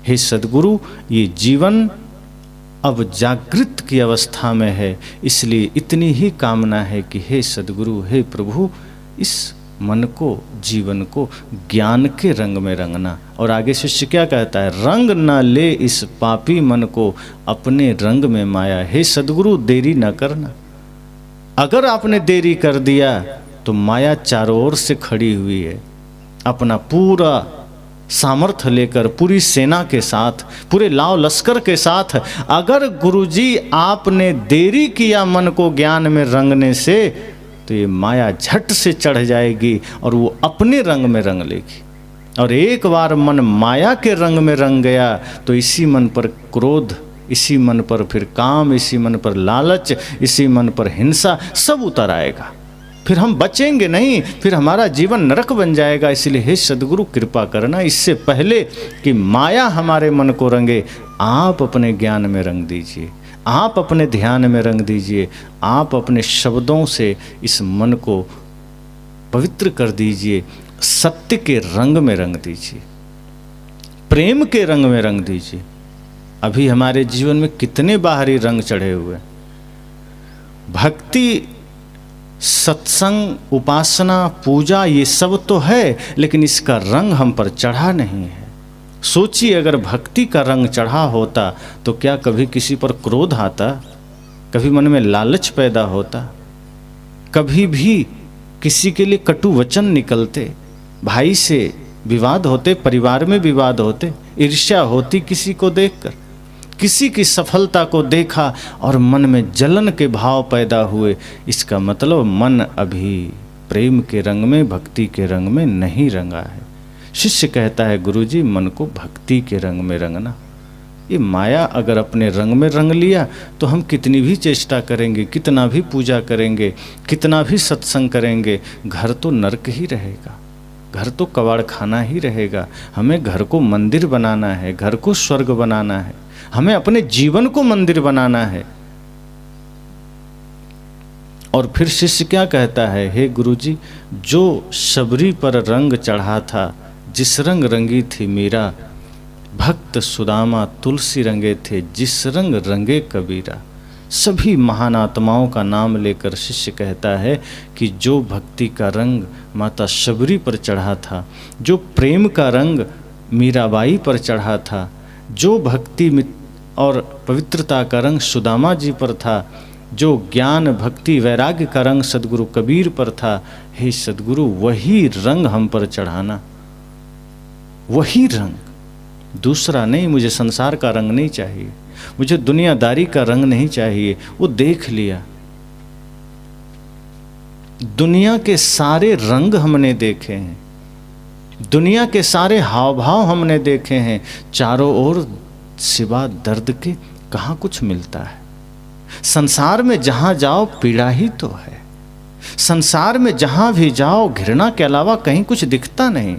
हे सद्गुरु, ये जीवन अब जागृत की अवस्था में है, इसलिए इतनी ही कामना है कि हे सद्गुरु, हे प्रभु, इस मन को, जीवन को ज्ञान के रंग में रंगना। और आगे शिष्य क्या कहता है, रंग न ले इस पापी मन को अपने रंग में माया। हे सद्गुरु देरी न करना, अगर आपने देरी कर दिया तो माया चारों ओर से खड़ी हुई है, अपना पूरा सामर्थ्य लेकर, पूरी सेना के साथ, पूरे लाव लश्कर के साथ। अगर गुरुजी आपने देरी किया मन को ज्ञान में रंगने से, तो ये माया झट से चढ़ जाएगी और वो अपने रंग में रंग लेगी। और एक बार मन माया के रंग में रंग गया तो इसी मन पर क्रोध, इसी मन पर फिर काम, इसी मन पर लालच, इसी मन पर हिंसा सब उतर आएगा। फिर हम बचेंगे नहीं, फिर हमारा जीवन नरक बन जाएगा। इसलिए हे सद्गुरु कृपा करना, इससे पहले कि माया हमारे मन को रंगे, आप अपने ज्ञान में रंग दीजिए, आप अपने ध्यान में रंग दीजिए, आप अपने शब्दों से इस मन को पवित्र कर दीजिए, सत्य के रंग में रंग दीजिए, प्रेम के रंग में रंग दीजिए। अभी हमारे जीवन में कितने बाहरी रंग चढ़े हुए, भक्ति, सत्संग, उपासना, पूजा ये सब तो है, लेकिन इसका रंग हम पर चढ़ा नहीं है। सोचिए, अगर भक्ति का रंग चढ़ा होता तो क्या कभी किसी पर क्रोध आता, कभी मन में लालच पैदा होता, कभी भी किसी के लिए कटु वचन निकलते, भाई से विवाद होते, परिवार में विवाद होते, ईर्ष्या होती किसी को देखकर, किसी की सफलता को देखा और मन में जलन के भाव पैदा हुए। इसका मतलब मन अभी प्रेम के रंग में, भक्ति के रंग में नहीं रंगा है। शिष्य कहता है, गुरुजी मन को भक्ति के रंग में रंगना। ये माया अगर अपने रंग में रंग लिया तो हम कितनी भी चेष्टा करेंगे, कितना भी पूजा करेंगे, कितना भी सत्संग करेंगे, घर तो नरक ही रहेगा, घर तो कबाड़ खाना ही रहेगा। हमें घर को मंदिर बनाना है, घर को स्वर्ग बनाना है, हमें अपने जीवन को मंदिर बनाना है। और फिर शिष्य क्या कहता है, हे गुरुजी, जो शबरी पर रंग चढ़ा था, जिस रंग रंगी थी मीरा, भक्त सुदामा तुलसी रंगे थे, जिस रंग रंगे कबीरा। सभी महान आत्माओं का नाम लेकर शिष्य कहता है कि जो भक्ति का रंग माता शबरी पर चढ़ा था, जो प्रेम का रंग मीराबाई पर चढ़ा था, जो भक्ति और पवित्रता का रंग सुदामा जी पर था, जो ज्ञान, भक्ति, वैराग्य का रंग सद्गुरु कबीर पर था, हे सद्गुरु वही रंग हम पर चढ़ाना, वही रंग, दूसरा नहीं। मुझे संसार का रंग नहीं चाहिए, मुझे दुनियादारी का रंग नहीं चाहिए। वो देख लिया, दुनिया के सारे रंग हमने देखे हैं, दुनिया के सारे हाव भाव हमने देखे हैं, चारों ओर सिवा दर्द के कहाँ कुछ मिलता है। संसार में जहाँ जाओ पीड़ा ही तो है, संसार में जहाँ भी जाओ घृणा के अलावा कहीं कुछ दिखता नहीं।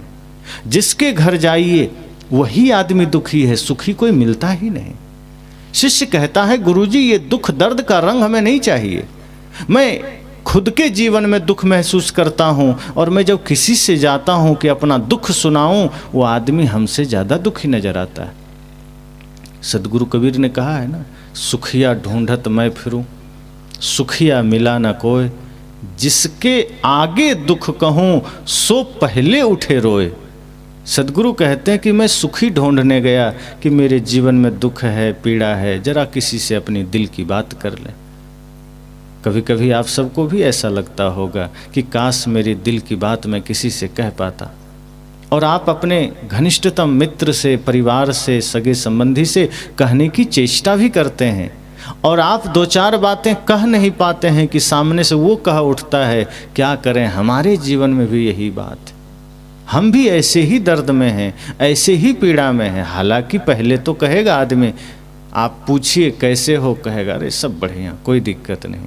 जिसके घर जाइए वही आदमी दुखी है, सुखी कोई मिलता ही नहीं। शिष्य कहता है, गुरुजी ये दुख दर्द का रंग हमें नहीं चाहिए। मैं खुद के जीवन में दुख महसूस करता हूँ और मैं जब किसी से जाता हूँ कि अपना दुख सुनाऊं, वो आदमी हमसे ज़्यादा दुखी नजर आता है। सद्गुरु कबीर ने कहा है ना, सुखिया ढूंढत मैं फिरूं, सुखिया मिला न कोय, जिसके आगे दुख कहूँ सो पहले उठे रोए। सद्गुरु कहते हैं कि मैं सुखी ढूंढने गया कि मेरे जीवन में दुख है, पीड़ा है, जरा किसी से अपनी दिल की बात कर ले। कभी कभी आप सबको भी ऐसा लगता होगा कि काश मेरी दिल की बात मैं किसी से कह पाता। और आप अपने घनिष्ठतम मित्र से, परिवार से, सगे संबंधी से कहने की चेष्टा भी करते हैं, और आप दो चार बातें कह नहीं पाते हैं कि सामने से वो कह उठता है। क्या करें, हमारे जीवन में भी यही बात है, हम भी ऐसे ही दर्द में हैं, ऐसे ही पीड़ा में हैं। हालांकि पहले तो कहेगा आदमी, आप पूछिए कैसे हो, कहेगा अरे सब बढ़िया, कोई दिक्कत नहीं।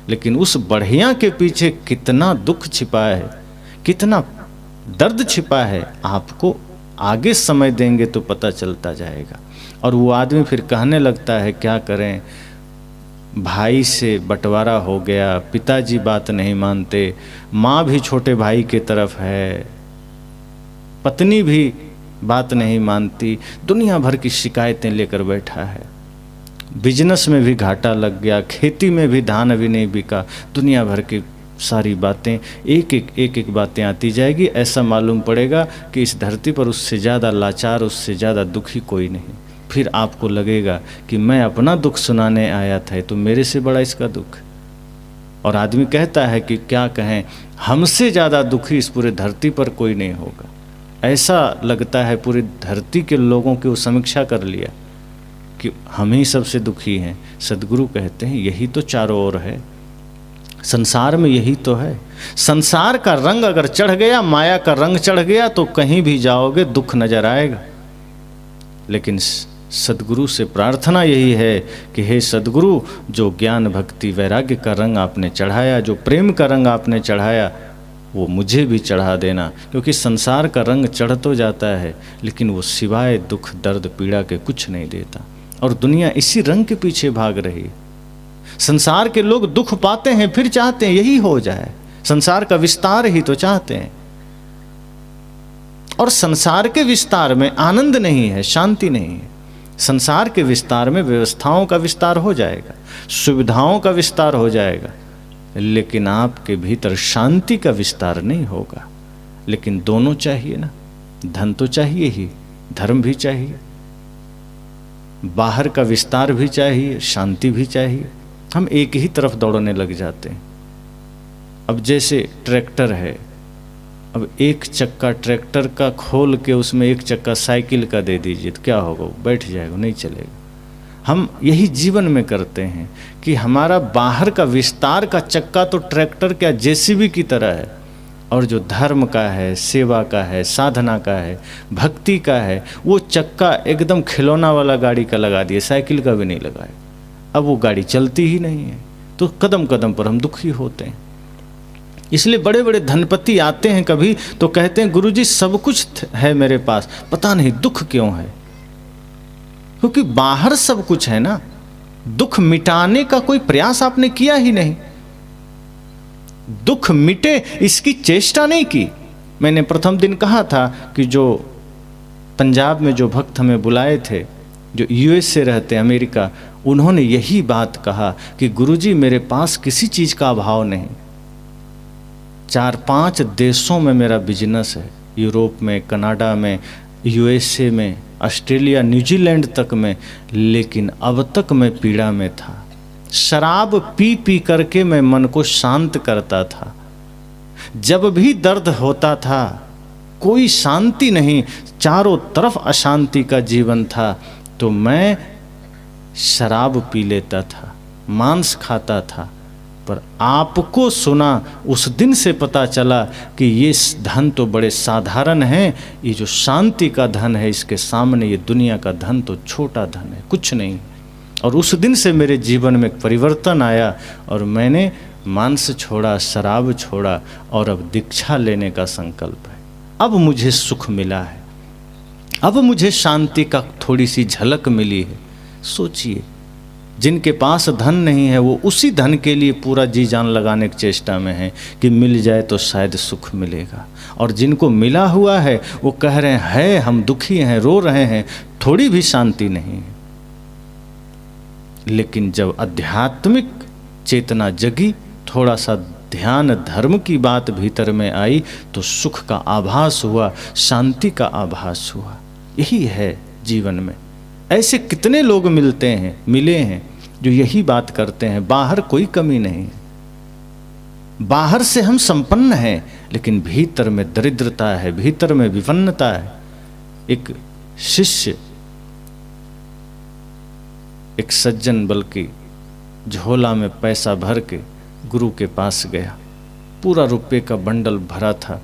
लेकिन उस बढ़िया के पीछे कितना दुख छिपा है, कितना दर्द छिपा है, आपको आगे समय देंगे तो पता चलता जाएगा। और वो आदमी फिर कहने लगता है, क्या करें, भाई से बंटवारा हो गया, पिताजी बात नहीं मानते, माँ भी छोटे भाई की तरफ है, पत्नी भी बात नहीं मानती, दुनिया भर की शिकायतें लेकर बैठा है, बिजनेस में भी घाटा लग गया, खेती में भी धान अभी नहीं बिका, दुनिया भर की सारी बातें एक एक बातें आती जाएगी। ऐसा मालूम पड़ेगा कि इस धरती पर उससे ज़्यादा लाचार, उससे ज़्यादा दुखी कोई नहीं। फिर आपको लगेगा कि मैं अपना दुख सुनाने आया था, तो मेरे से बड़ा इसका दुख। और आदमी कहता है कि क्या कहें, हमसे ज़्यादा दुखी इस पूरे धरती पर कोई नहीं होगा। ऐसा लगता है पूरी धरती के लोगों की वो समीक्षा कर लिया कि हम ही सबसे दुखी हैं। सद्गुरु कहते हैं यही तो चारों ओर है, संसार में यही तो है। संसार का रंग अगर चढ़ गया, माया का रंग चढ़ गया, तो कहीं भी जाओगे दुख नजर आएगा। लेकिन सद्गुरु से प्रार्थना यही है कि हे सद्गुरु, जो ज्ञान भक्ति वैराग्य का रंग आपने चढ़ाया, जो प्रेम का रंग आपने चढ़ाया, वो मुझे भी चढ़ा देना। क्योंकि संसार का रंग चढ़ तो जाता है, लेकिन वो सिवाय दुख दर्द पीड़ा के कुछ नहीं देता। और दुनिया इसी रंग के पीछे भाग रही है। संसार के लोग दुख पाते हैं, फिर चाहते हैं यही हो जाए, संसार का विस्तार ही तो चाहते हैं। और संसार के विस्तार में आनंद नहीं है, शांति नहीं है। संसार के विस्तार में व्यवस्थाओं का विस्तार हो जाएगा, सुविधाओं का विस्तार हो जाएगा, लेकिन आपके भीतर शांति का विस्तार नहीं होगा। लेकिन दोनों चाहिए ना, धन तो चाहिए ही, धर्म भी चाहिए, बाहर का विस्तार भी चाहिए, शांति भी चाहिए। हम एक ही तरफ दौड़ने लग जाते हैं। अब जैसे ट्रैक्टर है, अब एक चक्का ट्रैक्टर का खोल के उसमें एक चक्का साइकिल का दे दीजिए तो क्या होगा, वो बैठ जाएगा, नहीं चलेगा। हम यही जीवन में करते हैं कि हमारा बाहर का विस्तार का चक्का तो ट्रैक्टर क्या जेसीबी की तरह है, और जो धर्म का है, सेवा का है, साधना का है, भक्ति का है, वो चक्का एकदम खिलौना वाला गाड़ी का लगा दिए, साइकिल का भी नहीं लगाए। अब वो गाड़ी चलती ही नहीं है, तो कदम कदम पर हम दुखी होते हैं। इसलिए बड़े बड़े धनपति आते हैं कभी तो कहते हैं गुरुजी सब कुछ है मेरे पास, पता नहीं दुख क्यों है। क्योंकि बाहर सब कुछ है ना, दुख मिटाने का कोई प्रयास आपने किया ही नहीं, दुख मिटे इसकी चेष्टा नहीं की। मैंने प्रथम दिन कहा था कि जो पंजाब में जो भक्त हमें बुलाए थे, जो यूएस से रहते हैं, अमेरिका, उन्होंने यही बात कहा कि गुरुजी मेरे पास किसी चीज़ का अभाव नहीं, 4-5 देशों में मेरा बिजनेस है, यूरोप में, कनाडा में, यूएसए में, ऑस्ट्रेलिया, न्यूजीलैंड तक में, लेकिन अब तक मैं पीड़ा में था। शराब पी पी करके मैं मन को शांत करता था, जब भी दर्द होता था कोई शांति नहीं, चारों तरफ अशांति का जीवन था, तो मैं शराब पी लेता था, मांस खाता था। पर आपको सुना, उस दिन से पता चला कि ये धन तो बड़े साधारण हैं, ये जो शांति का धन है इसके सामने ये दुनिया का धन तो छोटा धन है, कुछ नहीं। और उस दिन से मेरे जीवन में एक परिवर्तन आया और मैंने मांस छोड़ा, शराब छोड़ा, और अब दीक्षा लेने का संकल्प है। अब मुझे सुख मिला है, अब मुझे शांति का थोड़ी सी झलक मिली है। सोचिए, जिनके पास धन नहीं है वो उसी धन के लिए पूरा जी जान लगाने की चेष्टा में है कि मिल जाए तो शायद सुख मिलेगा, और जिनको मिला हुआ है वो कह रहे हैं हम दुखी हैं, रो रहे हैं, थोड़ी भी शांति नहीं है। लेकिन जब आध्यात्मिक चेतना जगी, थोड़ा सा ध्यान धर्म की बात भीतर में आई, तो सुख का आभास हुआ, शांति का आभास हुआ। यही है जीवन में। ऐसे कितने लोग मिलते हैं, मिले हैं जो यही बात करते हैं। बाहर कोई कमी नहीं है, बाहर से हम संपन्न हैं, लेकिन भीतर में दरिद्रता है, भीतर में विपन्नता है। एक शिष्य, एक सज्जन बल्कि झोला में पैसा भर के गुरु के पास गया, पूरा रुपये का बंडल भरा था,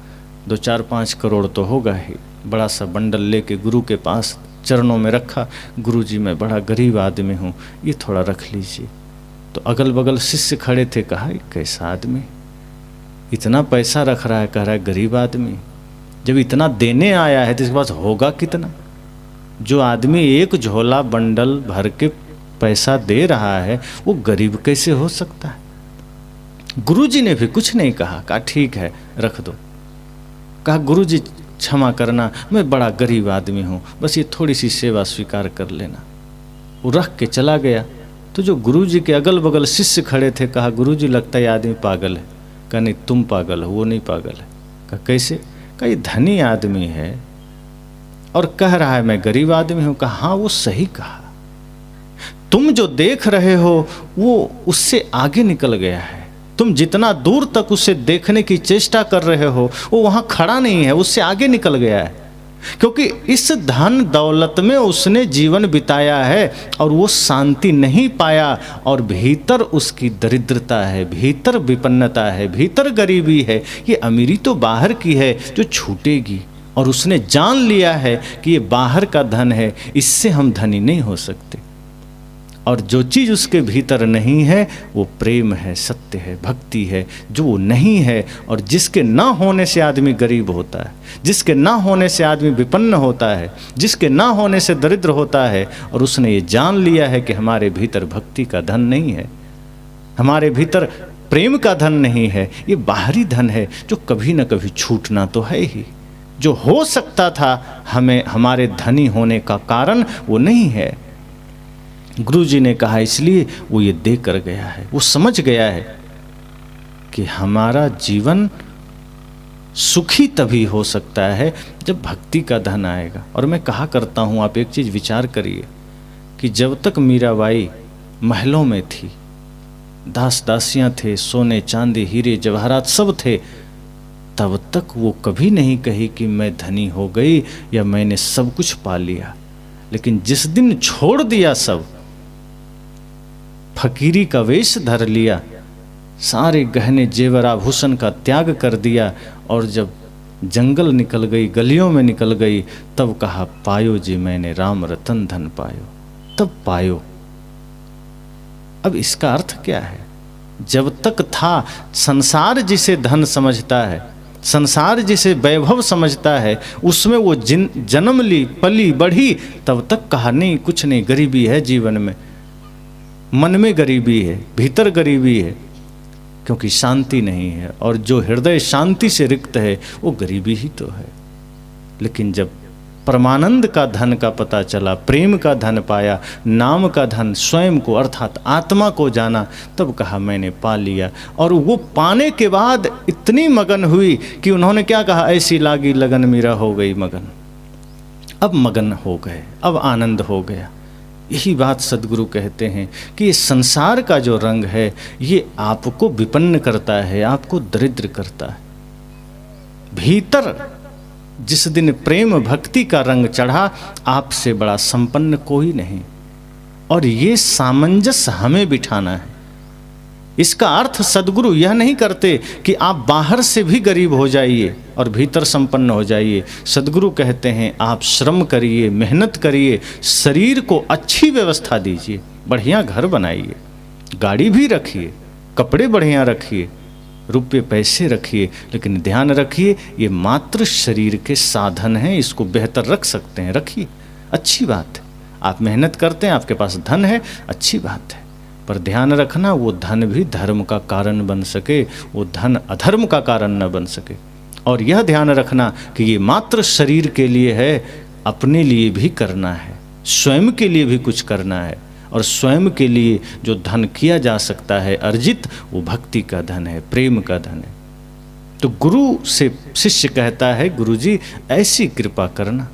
2-4-5 करोड़ तो होगा ही। बड़ा सा बंडल लेके गुरु के पास चरणों में रखा, गुरुजी मैं बड़ा गरीब आदमी हूँ, ये थोड़ा रख लीजिए। तो अगल बगल शिष्य खड़े थे, कहा कैसा आदमी, इतना पैसा रख रहा है, कह रहा है गरीब आदमी। जब इतना देने आया है तो इसके पास होगा कितना। जो आदमी एक झोला बंडल भर के पैसा दे रहा है वो गरीब कैसे हो सकता है। गुरुजी ने भी कुछ नहीं कहा ठीक है रख दो। कहा गुरुजी क्षमा करना, मैं बड़ा गरीब आदमी हूँ, बस ये थोड़ी सी सेवा स्वीकार कर लेना। वो रख के चला गया। तो जो गुरुजी के अगल बगल शिष्य खड़े थे, कहा गुरुजी लगता है ये आदमी पागल है। कहा नहीं तुम पागल हो, वो नहीं पागल है। कहा कैसे? कहा ये धनी आदमी है और कह रहा है मैं गरीब आदमी हूं। कहा हाँ वो सही कहा, तुम जो देख रहे हो वो उससे आगे निकल गया है। तुम जितना दूर तक उसे देखने की चेष्टा कर रहे हो वो वहां खड़ा नहीं है, उससे आगे निकल गया है, क्योंकि इस धन दौलत में उसने जीवन बिताया है और वो शांति नहीं पाया, और भीतर उसकी दरिद्रता है, भीतर विपन्नता है, भीतर गरीबी है। ये अमीरी तो बाहर की है जो छूटेगी, और उसने जान लिया है कि ये बाहर का धन है, इससे हम धनी नहीं हो सकते। और जो चीज़ उसके भीतर नहीं है वो प्रेम है, सत्य है, भक्ति है, जो वो नहीं है। और जिसके ना होने से आदमी गरीब होता है, जिसके ना होने से आदमी विपन्न होता है, जिसके ना होने से दरिद्र होता है, और उसने ये जान लिया है कि हमारे भीतर भक्ति का धन नहीं है, हमारे भीतर प्रेम का धन नहीं है, ये बाहरी धन है जो कभी ना कभी छूटना तो है ही। जो हो सकता था हमें हमारे धनी होने का कारण वो नहीं है। गुरु जी ने कहा इसलिए वो ये दे कर गया है, वो समझ गया है कि हमारा जीवन सुखी तभी हो सकता है जब भक्ति का धन आएगा। और मैं कहा करता हूँ, आप एक चीज़ विचार करिए कि जब तक मीराबाई महलों में थी, दास दासियाँ थे, सोने चांदी हीरे जवाहरात सब थे, तब तक वो कभी नहीं कही कि मैं धनी हो गई या मैंने सब कुछ पा लिया। लेकिन जिस दिन छोड़ दिया सब, फकीरी का वेश धर लिया, सारे गहने जेवर आभूषण का त्याग कर दिया, और जब जंगल निकल गई, गलियों में निकल गई, तब कहा पायो जी मैंने राम रतन धन पायो। तब पायो। अब इसका अर्थ क्या है? जब तक था, संसार जिसे धन समझता है, संसार जिसे वैभव समझता है, उसमें वो जन्म ली, पली बढ़ी, तब तक कहा नहीं कुछ नहीं, गरीबी है जीवन में, मन में गरीबी है, भीतर गरीबी है, क्योंकि शांति नहीं है। और जो हृदय शांति से रिक्त है वो गरीबी ही तो है। लेकिन जब परमानंद का धन का पता चला, प्रेम का धन पाया, नाम का धन, स्वयं को अर्थात आत्मा को जाना, तब कहा मैंने पा लिया। और वो पाने के बाद इतनी मगन हुई कि उन्होंने क्या कहा, ऐसी लागी लगन मेरा हो गई मगन। अब मगन हो गए, अब आनंद हो गया। यही बात सद्गुरु कहते हैं कि ये संसार का जो रंग है ये आपको विपन्न करता है, आपको दरिद्र करता है। भीतर जिस दिन प्रेम भक्ति का रंग चढ़ा, आपसे बड़ा संपन्न कोई नहीं। और ये सामंजस्य हमें बिठाना है। इसका अर्थ सद्गुरु यह नहीं करते कि आप बाहर से भी गरीब हो जाइए और भीतर संपन्न हो जाइए। सद्गुरु कहते हैं आप श्रम करिए, मेहनत करिए, शरीर को अच्छी व्यवस्था दीजिए, बढ़िया घर बनाइए, गाड़ी भी रखिए, कपड़े बढ़िया रखिए, रुपये पैसे रखिए, लेकिन ध्यान रखिए ये मात्र शरीर के साधन हैं, इसको बेहतर रख सकते हैं, रखिए, अच्छी बात है। आप मेहनत करते हैं, आपके पास धन है, अच्छी बात है, पर ध्यान रखना वो धन भी धर्म का कारण बन सके, वो धन अधर्म का कारण न बन सके। और यह ध्यान रखना कि ये मात्र शरीर के लिए है, अपने लिए भी करना है, स्वयं के लिए भी कुछ करना है। और स्वयं के लिए जो धन किया जा सकता है अर्जित, वो भक्ति का धन है, प्रेम का धन है। तो गुरु से शिष्य कहता है, गुरु जी ऐसी कृपा करना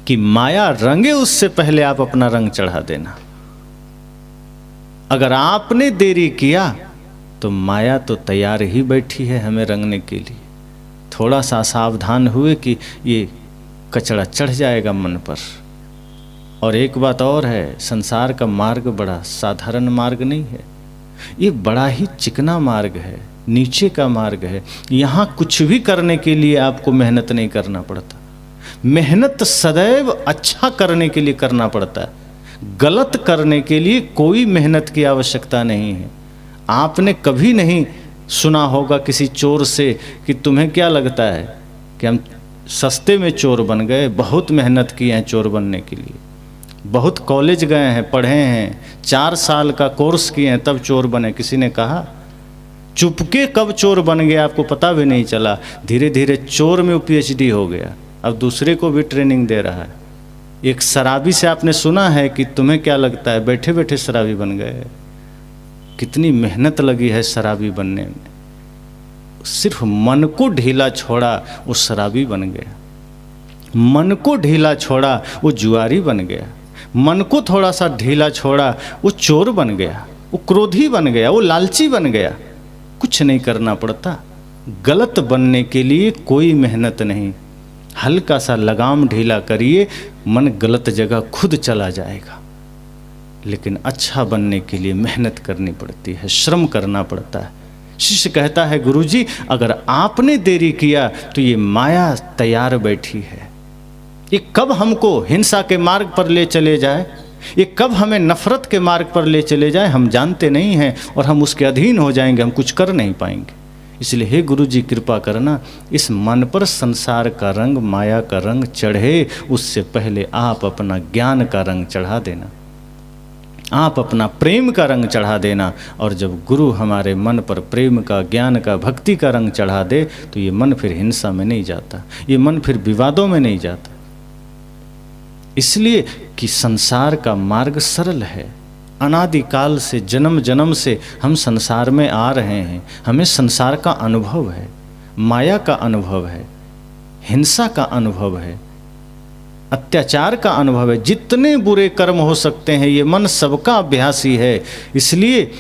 कि माया रंगे उससे पहले आप अपना रंग चढ़ा देना। अगर आपने देरी किया तो माया तो तैयार ही बैठी है हमें रंगने के लिए। थोड़ा सा सावधान हुए कि ये कचरा चढ़ जाएगा मन पर। और एक बात और है, संसार का मार्ग बड़ा साधारण मार्ग नहीं है, ये बड़ा ही चिकना मार्ग है, नीचे का मार्ग है। यहाँ कुछ भी करने के लिए आपको मेहनत नहीं करना पड़ता। मेहनत सदैव अच्छा करने के लिए करना पड़ता है, गलत करने के लिए कोई मेहनत की आवश्यकता नहीं है। आपने कभी नहीं सुना होगा किसी चोर से कि तुम्हें क्या लगता है कि हम सस्ते में चोर बन गए, बहुत मेहनत की है चोर बनने के लिए, बहुत कॉलेज गए हैं, पढ़े हैं, 4 साल का कोर्स किए हैं तब चोर बने। किसी ने कहा चुपके कब चोर बन गया आपको पता भी नहीं चला, धीरे धीरे चोर में PhD हो गया, अब दूसरे को भी ट्रेनिंग दे रहा है। एक शराबी से आपने सुना है कि तुम्हें क्या लगता है, बैठे बैठे शराबी बन गए। कितनी मेहनत लगी है शराबी बनने में, सिर्फ मन को ढीला छोड़ा वो शराबी बन गया, मन को ढीला छोड़ा वो जुआरी बन गया, मन को थोड़ा सा ढीला छोड़ा वो चोर बन गया, वो क्रोधी बन गया, वो लालची बन गया। कुछ नहीं करना पड़ता। गलत बनने के लिए कोई मेहनत नहीं, हल्का सा लगाम ढीला करिए, मन गलत जगह खुद चला जाएगा। लेकिन अच्छा बनने के लिए मेहनत करनी पड़ती है, श्रम करना पड़ता है। शिष्य कहता है गुरुजी अगर आपने देरी किया तो ये माया तैयार बैठी है, ये कब हमको हिंसा के मार्ग पर ले चले जाए, ये कब हमें नफरत के मार्ग पर ले चले जाए हम जानते नहीं हैं, और हम उसके अधीन हो जाएंगे, हम कुछ कर नहीं पाएंगे। इसलिए हे गुरुजी कृपा करना, इस मन पर संसार का रंग, माया का रंग चढ़े उससे पहले आप अपना ज्ञान का रंग चढ़ा देना, आप अपना प्रेम का रंग चढ़ा देना। और जब गुरु हमारे मन पर प्रेम का, ज्ञान का, भक्ति का रंग चढ़ा दे तो ये मन फिर हिंसा में नहीं जाता, ये मन फिर विवादों में नहीं जाता। इसलिए कि संसार का मार्ग सरल है। अनादिकाल से, जन्म जन्म से हम संसार में आ रहे हैं, हमें संसार का अनुभव है, माया का अनुभव है, हिंसा का अनुभव है, अत्याचार का अनुभव है। जितने बुरे कर्म हो सकते हैं ये मन सबका अभ्यासी है। इसलिए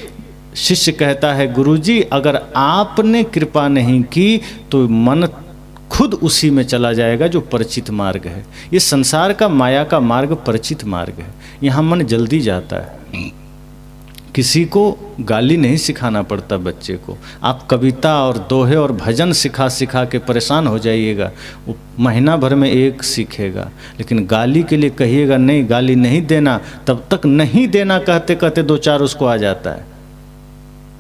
शिष्य कहता है गुरुजी अगर आपने कृपा नहीं की तो मन खुद उसी में चला जाएगा जो परिचित मार्ग है। ये संसार का, माया का मार्ग परिचित मार्ग है, यहाँ मन जल्दी जाता है। किसी को गाली नहीं सिखाना पड़ता बच्चे को, आप कविता और दोहे और भजन सिखा सिखा के परेशान हो जाइएगा, वो महीना भर में एक सीखेगा। लेकिन गाली के लिए कहिएगा नहीं गाली नहीं देना, तब तक नहीं देना कहते कहते 2-4 उसको आ जाता है,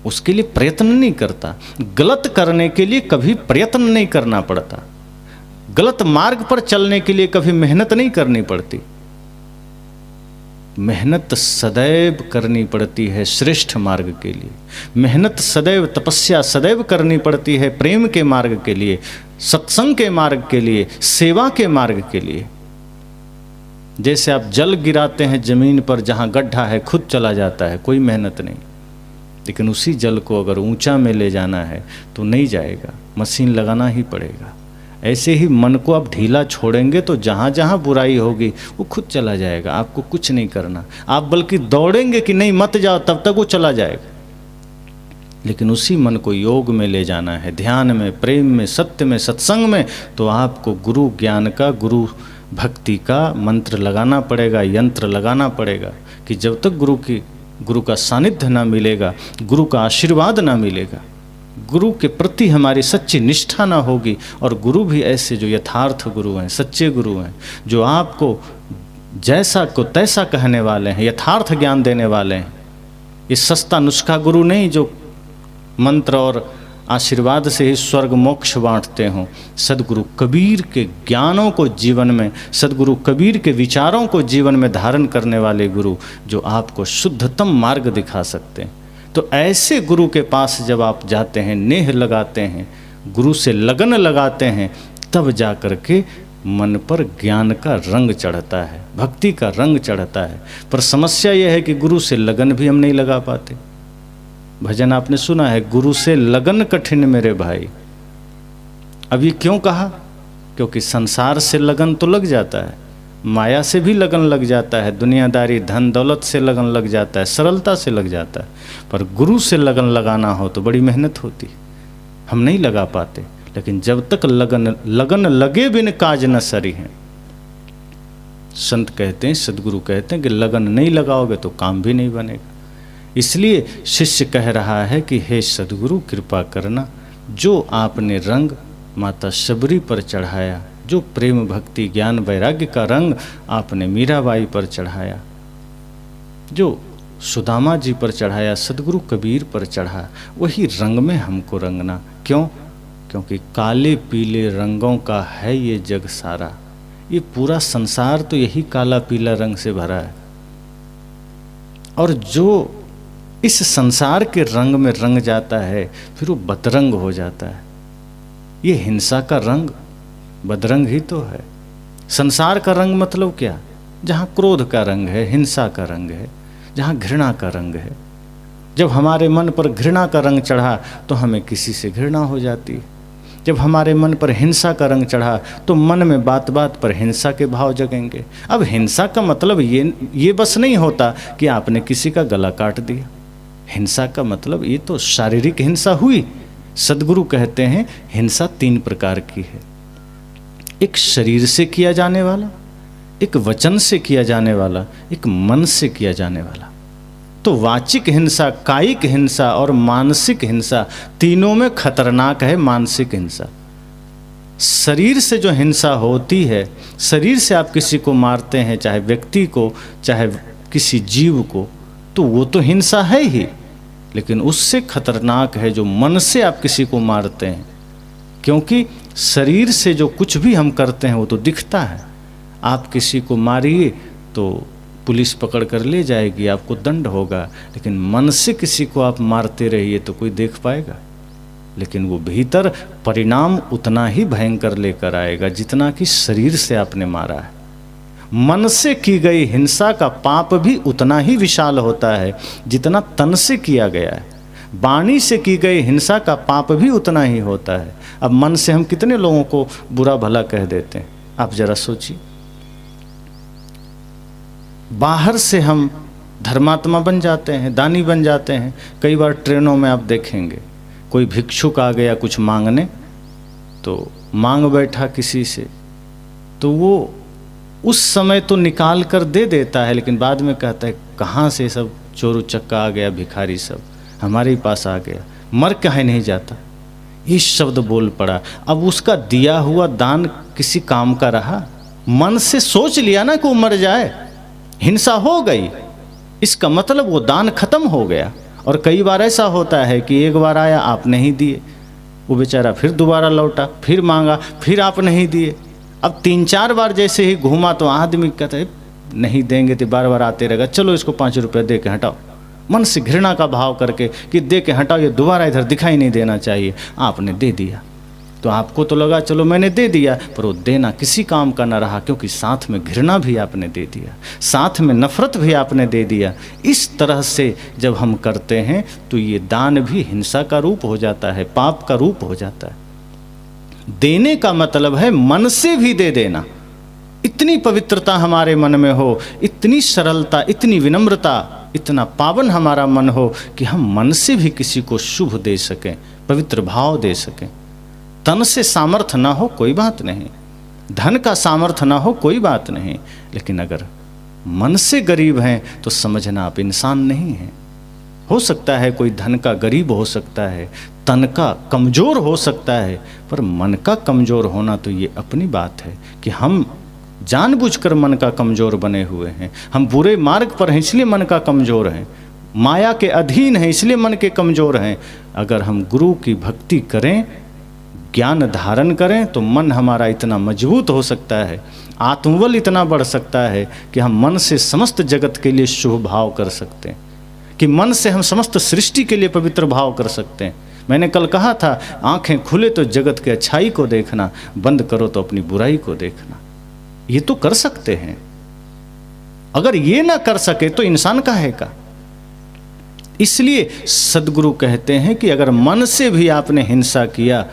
उसके लिए प्रयत्न नहीं करता। गलत करने के लिए कभी प्रयत्न नहीं करना पड़ता, गलत मार्ग पर चलने के लिए कभी मेहनत नहीं करनी पड़ती। मेहनत सदैव करनी पड़ती है श्रेष्ठ मार्ग के लिए, मेहनत सदैव, तपस्या सदैव करनी पड़ती है प्रेम के मार्ग के लिए, सत्संग के मार्ग के लिए, सेवा के मार्ग के लिए। जैसे आप जल गिराते हैं जमीन पर, जहाँ गड्ढा है खुद चला जाता है, कोई मेहनत नहीं। लेकिन उसी जल को अगर ऊंचा में ले जाना है तो नहीं जाएगा, मशीन लगाना ही पड़ेगा। ऐसे ही मन को आप ढीला छोड़ेंगे तो जहाँ जहाँ बुराई होगी वो खुद चला जाएगा, आपको कुछ नहीं करना। आप बल्कि दौड़ेंगे कि नहीं मत जाओ, तब तक वो चला जाएगा। लेकिन उसी मन को योग में ले जाना है, ध्यान में, प्रेम में, सत्य में, सत्संग में, तो आपको गुरु ज्ञान का, गुरु भक्ति का मंत्र लगाना पड़ेगा, यंत्र लगाना पड़ेगा कि जब तक गुरु का सानिध्य ना मिलेगा, गुरु का आशीर्वाद ना मिलेगा, गुरु के प्रति हमारी सच्ची निष्ठा ना होगी। और गुरु भी ऐसे जो यथार्थ गुरु हैं, सच्चे गुरु हैं, जो आपको जैसा को तैसा कहने वाले हैं, यथार्थ ज्ञान देने वाले हैं। ये सस्ता नुस्खा गुरु नहीं जो मंत्र और आशीर्वाद से ही स्वर्ग मोक्ष बांटते हों। सदगुरु कबीर के ज्ञानों को जीवन में, सदगुरु कबीर के विचारों को जीवन में धारण करने वाले गुरु जो आपको शुद्धतम मार्ग दिखा सकते हैं। तो ऐसे गुरु के पास जब आप जाते हैं, नेह लगाते हैं, गुरु से लगन लगाते हैं, तब जा कर के मन पर ज्ञान का रंग चढ़ता है, भक्ति का रंग चढ़ता है। पर समस्या यह है कि गुरु से लगन भी हम नहीं लगा पाते। भजन आपने सुना है, गुरु से लगन कठिन मेरे भाई। अब ये क्यों कहा? क्योंकि संसार से लगन तो लग जाता है, माया से भी लगन लग जाता है, दुनियादारी धन दौलत से लगन लग जाता है, सरलता से लग जाता है। पर गुरु से लगन लगाना हो तो बड़ी मेहनत होती, हम नहीं लगा पाते। लेकिन जब तक लगन लगे बिन काज न सरी हैं। संत कहते हैं, सदगुरु कहते हैं कि लगन नहीं लगाओगे तो काम भी नहीं बनेगा। इसलिए शिष्य कह रहा है कि हे सदगुरु कृपा करना, जो आपने रंग माता शबरी पर चढ़ाया, जो प्रेम भक्ति ज्ञान वैराग्य का रंग आपने मीराबाई पर चढ़ाया, जो सुदामा जी पर चढ़ाया, सदगुरु कबीर पर चढ़ा, वही रंग में हमको रंगना। क्यों? क्योंकि काले पीले रंगों का है ये जग सारा। ये पूरा संसार तो यही काला पीला रंग से भरा है। और जो इस संसार के रंग में रंग जाता है फिर वो बदरंग हो जाता है। ये हिंसा का रंग बदरंग ही तो है। संसार का रंग मतलब क्या? जहाँ क्रोध का रंग है, हिंसा का रंग है, जहाँ घृणा का रंग है, जब हमारे मन पर घृणा का रंग चढ़ा तो हमें किसी से घृणा हो जाती। जब हमारे मन पर हिंसा का रंग चढ़ा तो मन में बात बात पर हिंसा के भाव जगेंगे। अब हिंसा का मतलब ये बस नहीं होता कि आपने किसी का गला काट दिया। हिंसा का मतलब ये तो शारीरिक हिंसा हुई। सद्गुरु कहते हैं हिंसा 3 प्रकार की है। एक शरीर से किया जाने वाला, एक वचन से किया जाने वाला, एक मन से किया जाने वाला। तो वाचिक हिंसा, कायिक हिंसा और मानसिक हिंसा, तीनों में खतरनाक है मानसिक हिंसा। शरीर से जो हिंसा होती है, शरीर से आप किसी को मारते हैं, चाहे व्यक्ति को चाहे किसी जीव को, तो वो तो हिंसा है ही। लेकिन उससे खतरनाक है जो मन से आप किसी को मारते हैं, क्योंकि शरीर से जो कुछ भी हम करते हैं वो तो दिखता है। आप किसी को मारिए तो पुलिस पकड़ कर ले जाएगी, आपको दंड होगा। लेकिन मन से किसी को आप मारते रहिए तो कोई देख पाएगा, लेकिन वो भीतर परिणाम उतना ही भयंकर लेकर आएगा जितना कि शरीर से आपने मारा है। मन से की गई हिंसा का पाप भी उतना ही विशाल होता है जितना तन से किया गया है। वाणी से की गई हिंसा का पाप भी उतना ही होता है। अब मन से हम कितने लोगों को बुरा भला कह देते हैं, आप जरा सोचिए। बाहर से हम धर्मात्मा बन जाते हैं, दानी बन जाते हैं। कई बार ट्रेनों में आप देखेंगे कोई भिक्षुक आ गया कुछ मांगने, तो मांग बैठा किसी से, तो वो उस समय तो निकाल कर दे देता है, लेकिन बाद में कहता है कहाँ से सब चोर उचक्का आ गया, भिखारी सब हमारे ही पास आ गया, मर काहे नहीं जाता। ये शब्द बोल पड़ा। अब उसका दिया हुआ दान किसी काम का रहा? मन से सोच लिया ना कि वो मर जाए, हिंसा हो गई, इसका मतलब वो दान खत्म हो गया। और कई बार ऐसा होता है कि एक बार आया आप नहीं दिए, वो बेचारा फिर दोबारा लौटा, फिर मांगा, फिर आप नहीं दिए। अब 3-4 बार जैसे ही घूमा तो आदमी कहता है नहीं देंगे तो बार बार आते रहेगा, चलो इसको 5 रुपये दे के हटाओ। मन से घृणा का भाव करके कि दे के हटाओ, ये दोबारा इधर दिखाई नहीं देना चाहिए। आपने दे दिया तो आपको तो लगा चलो मैंने दे दिया, पर वो देना किसी काम का न रहा, क्योंकि साथ में घृणा भी आपने दे दिया, साथ में नफरत भी आपने दे दिया। इस तरह से जब हम करते हैं तो ये दान भी हिंसा का रूप हो जाता है, पाप का रूप हो जाता है। देने का मतलब है मन से भी दे देना। इतनी पवित्रता हमारे मन में हो, इतनी सरलता, इतनी विनम्रता, इतना पावन हमारा मन हो कि हम मन से भी किसी को शुभ दे सकें, पवित्र भाव दे सकें। तन से सामर्थ्य ना हो कोई बात नहीं, धन का सामर्थ्य ना हो कोई बात नहीं, लेकिन अगर मन से गरीब हैं तो समझना आप इंसान नहीं हैं। हो सकता है कोई धन का गरीब हो सकता है, तन का कमज़ोर हो सकता है, पर मन का कमज़ोर होना तो ये अपनी बात है कि हम जानबूझकर मन का कमज़ोर बने हुए हैं। हम बुरे मार्ग पर हैं इसलिए मन का कमज़ोर हैं, माया के अधीन हैं इसलिए मन के कमज़ोर हैं। अगर हम गुरु की भक्ति करें, ज्ञान धारण करें, तो मन हमारा इतना मजबूत हो सकता है, आत्मबल इतना बढ़ सकता है कि हम मन से समस्त जगत के लिए शुभ भाव कर सकते हैं, कि मन से हम समस्त सृष्टि के लिए पवित्र भाव कर सकते हैं। मैंने कल कहा था, आंखें खुले तो जगत के अच्छाई को देखना, बंद करो तो अपनी बुराई को देखना। ये तो कर सकते हैं। अगर ये ना कर सके तो इंसान काहे का। इसलिए सद्गुरु कहते हैं कि अगर मन से भी आपने हिंसा किया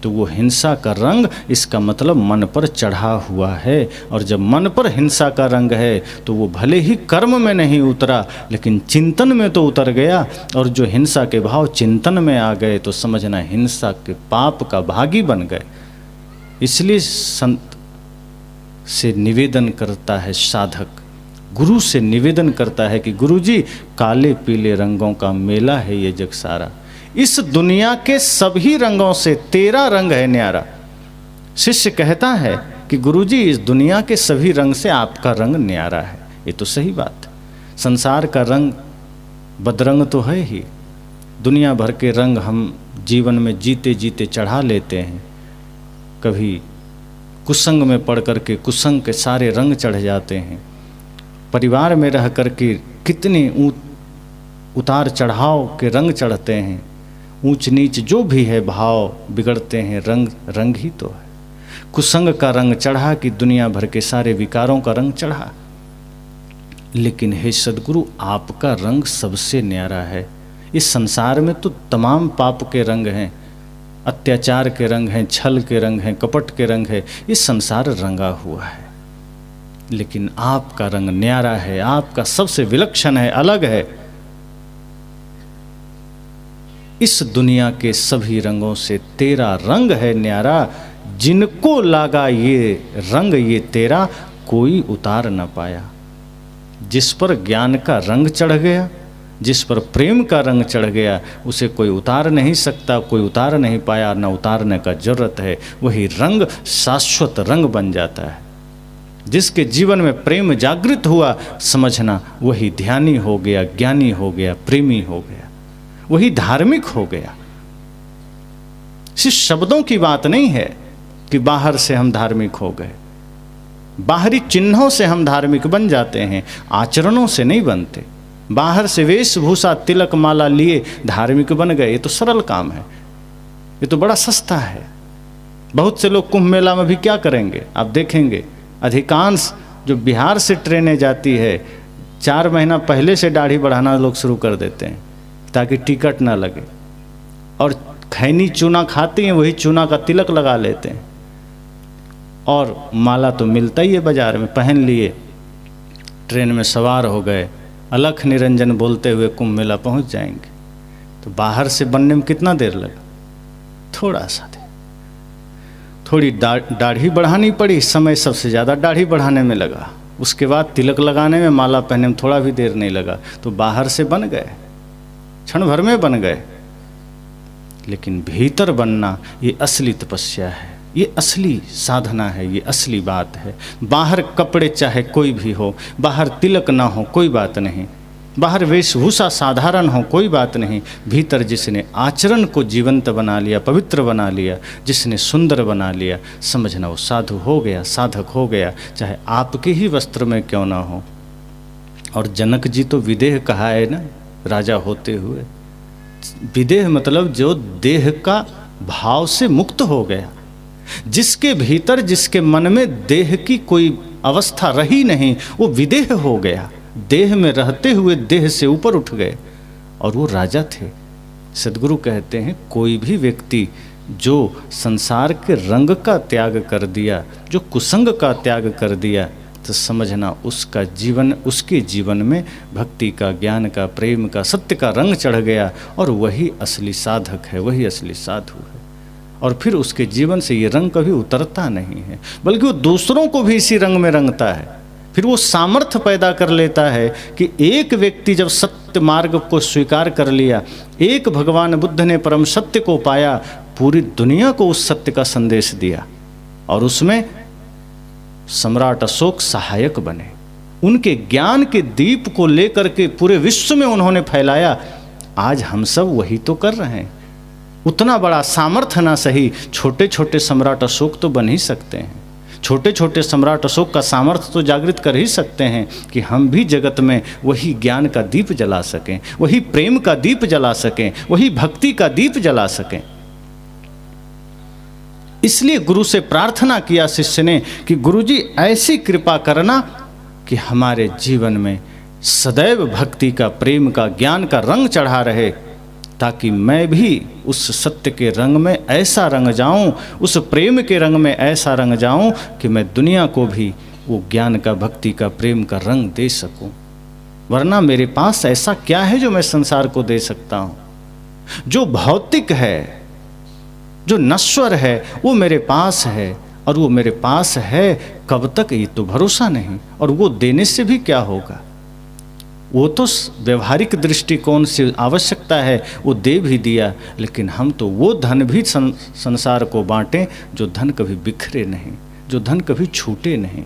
तो वो हिंसा का रंग, इसका मतलब मन पर चढ़ा हुआ है। और जब मन पर हिंसा का रंग है तो वो भले ही कर्म में नहीं उतरा, लेकिन चिंतन में तो उतर गया। और जो हिंसा के भाव चिंतन में आ गए तो समझना हिंसा के पाप का भागी बन गए। इसलिए संत से निवेदन करता है साधक, गुरु से निवेदन करता है कि गुरुजी, काले पीले रंगों का मेला है ये जग सारा, इस दुनिया के सभी रंगों से तेरा रंग है न्यारा। शिष्य कहता है कि गुरुजी, इस दुनिया के सभी रंग से आपका रंग न्यारा है। ये तो सही बात है। संसार का रंग बदरंग तो है ही, दुनिया भर के रंग हम जीवन में जीते जीते चढ़ा लेते हैं। कभी कुसंग में पड़ कर के कुसंग के सारे रंग चढ़ जाते हैं। परिवार में रह कर के कितने उतार चढ़ाव के रंग चढ़ते हैं। ऊंच नीच जो भी है भाव बिगड़ते हैं, रंग रंग ही तो है। कुसंग का रंग चढ़ा कि दुनिया भर के सारे विकारों का रंग चढ़ा। लेकिन हे सद्गुरु, आपका रंग सबसे न्यारा है। इस संसार में तो तमाम पाप के रंग हैं, अत्याचार के रंग हैं, छल के रंग हैं, कपट के रंग है। ये संसार रंगा हुआ है, लेकिन आपका रंग न्यारा है, आपका सबसे विलक्षण है, अलग है। इस दुनिया के सभी रंगों से तेरा रंग है न्यारा, जिनको लागा ये रंग ये तेरा, कोई उतार न पाया। जिस पर ज्ञान का रंग चढ़ गया, जिस पर प्रेम का रंग चढ़ गया, उसे कोई उतार नहीं सकता, कोई उतार नहीं पाया, न उतारने का जरूरत है। वही रंग शाश्वत रंग बन जाता है। जिसके जीवन में प्रेम जागृत हुआ, समझना वही ध्यानी हो गया, ज्ञानी हो गया, प्रेमी हो गया, वही धार्मिक हो गया। सिर्फ शब्दों की बात नहीं है कि बाहर से हम धार्मिक हो गए, बाहरी चिन्हों से हम धार्मिक बन जाते हैं, आचरणों से नहीं बनते। बाहर से वेशभूषा तिलक माला लिए धार्मिक बन गए, ये तो सरल काम है, ये तो बड़ा सस्ता है। बहुत से लोग कुंभ मेला में भी क्या करेंगे आप देखेंगे, अधिकांश जो बिहार से ट्रेनें जाती है 4 महीना पहले से दाढ़ी बढ़ाना लोग शुरू कर देते हैं ताकि टिकट ना लगे, और खैनी चूना खाते हैं, वही चूना का तिलक लगा लेते हैं, और माला तो मिलता ही है बाजार में, पहन लिए, ट्रेन में सवार हो गए, अलख निरंजन बोलते हुए कुंभ मेला पहुंच जाएंगे। तो बाहर से बनने में कितना देर लगा, थोड़ा सा देर, थोड़ी दाढ़ी बढ़ानी पड़ी, समय सबसे ज़्यादा दाढ़ी बढ़ाने में लगा, उसके बाद तिलक लगाने में, माला पहनने में थोड़ा भी देर नहीं लगा। तो बाहर से बन गए, क्षण भर में बन गए। लेकिन भीतर बनना ये असली तपस्या है, ये असली साधना है, ये असली बात है। बाहर कपड़े चाहे कोई भी हो, बाहर तिलक ना हो कोई बात नहीं, बाहर वेशभूषा साधारण हो कोई बात नहीं, भीतर जिसने आचरण को जीवंत बना लिया, पवित्र बना लिया, जिसने सुंदर बना लिया, समझना वो साधु हो गया, साधक हो गया, चाहे आपके ही वस्त्र में क्यों ना हो। और जनक जी तो विदेह कहा है ना राजा होते हुए, विदेह मतलब जो देह का भाव से मुक्त हो गया, जिसके भीतर जिसके मन में देह की कोई अवस्था रही नहीं, वो विदेह हो गया, देह में रहते हुए देह से ऊपर उठ गए, और वो राजा थे। सद्गुरु कहते हैं कोई भी व्यक्ति जो संसार के रंग का त्याग कर दिया, जो कुसंग का त्याग कर दिया, तो समझना उसका जीवन, उसके जीवन में भक्ति का, ज्ञान का, प्रेम का, सत्य का रंग चढ़ गया, और वही असली साधक है, वही असली साधु है। और फिर उसके जीवन से ये रंग कभी उतरता नहीं है, बल्कि वो दूसरों को भी इसी रंग में रंगता है। फिर वो सामर्थ्य पैदा कर लेता है कि एक व्यक्ति जब सत्य मार्ग को स्वीकार कर लिया, एक भगवान बुद्ध ने परम सत्य को पाया, पूरी दुनिया को उस सत्य का संदेश दिया, और उसमें सम्राट अशोक सहायक बने। उनके ज्ञान के दीप को लेकर के पूरे विश्व में उन्होंने फैलाया। आज हम सब वही तो कर रहे हैं। उतना बड़ा सामर्थ्य ना सही, छोटे छोटे सम्राट अशोक तो बन ही सकते हैं, छोटे छोटे सम्राट अशोक का सामर्थ्य तो जागृत कर ही सकते हैं कि हम भी जगत में वही ज्ञान का दीप जला सकें, वही प्रेम का दीप जला सकें, वही भक्ति का दीप जला सकें। इसलिए गुरु से प्रार्थना किया शिष्य ने कि गुरुजी ऐसी कृपा करना कि हमारे जीवन में सदैव भक्ति का, प्रेम का, ज्ञान का रंग चढ़ा रहे, ताकि मैं भी उस सत्य के रंग में ऐसा रंग जाऊं, उस प्रेम के रंग में ऐसा रंग जाऊं कि मैं दुनिया को भी वो ज्ञान का, भक्ति का, प्रेम का रंग दे सकूं। वरना मेरे पास ऐसा क्या है जो मैं संसार को दे सकता हूं? जो भौतिक है, जो नश्वर है, वो मेरे पास है, और वो मेरे पास है कब तक ये तो भरोसा नहीं, और वो देने से भी क्या होगा। वो तो व्यवहारिक दृष्टिकोण से आवश्यकता है, वो दे भी दिया, लेकिन हम तो वो धन भी संसार को बांटें जो धन कभी बिखरे नहीं, जो धन कभी छूटे नहीं।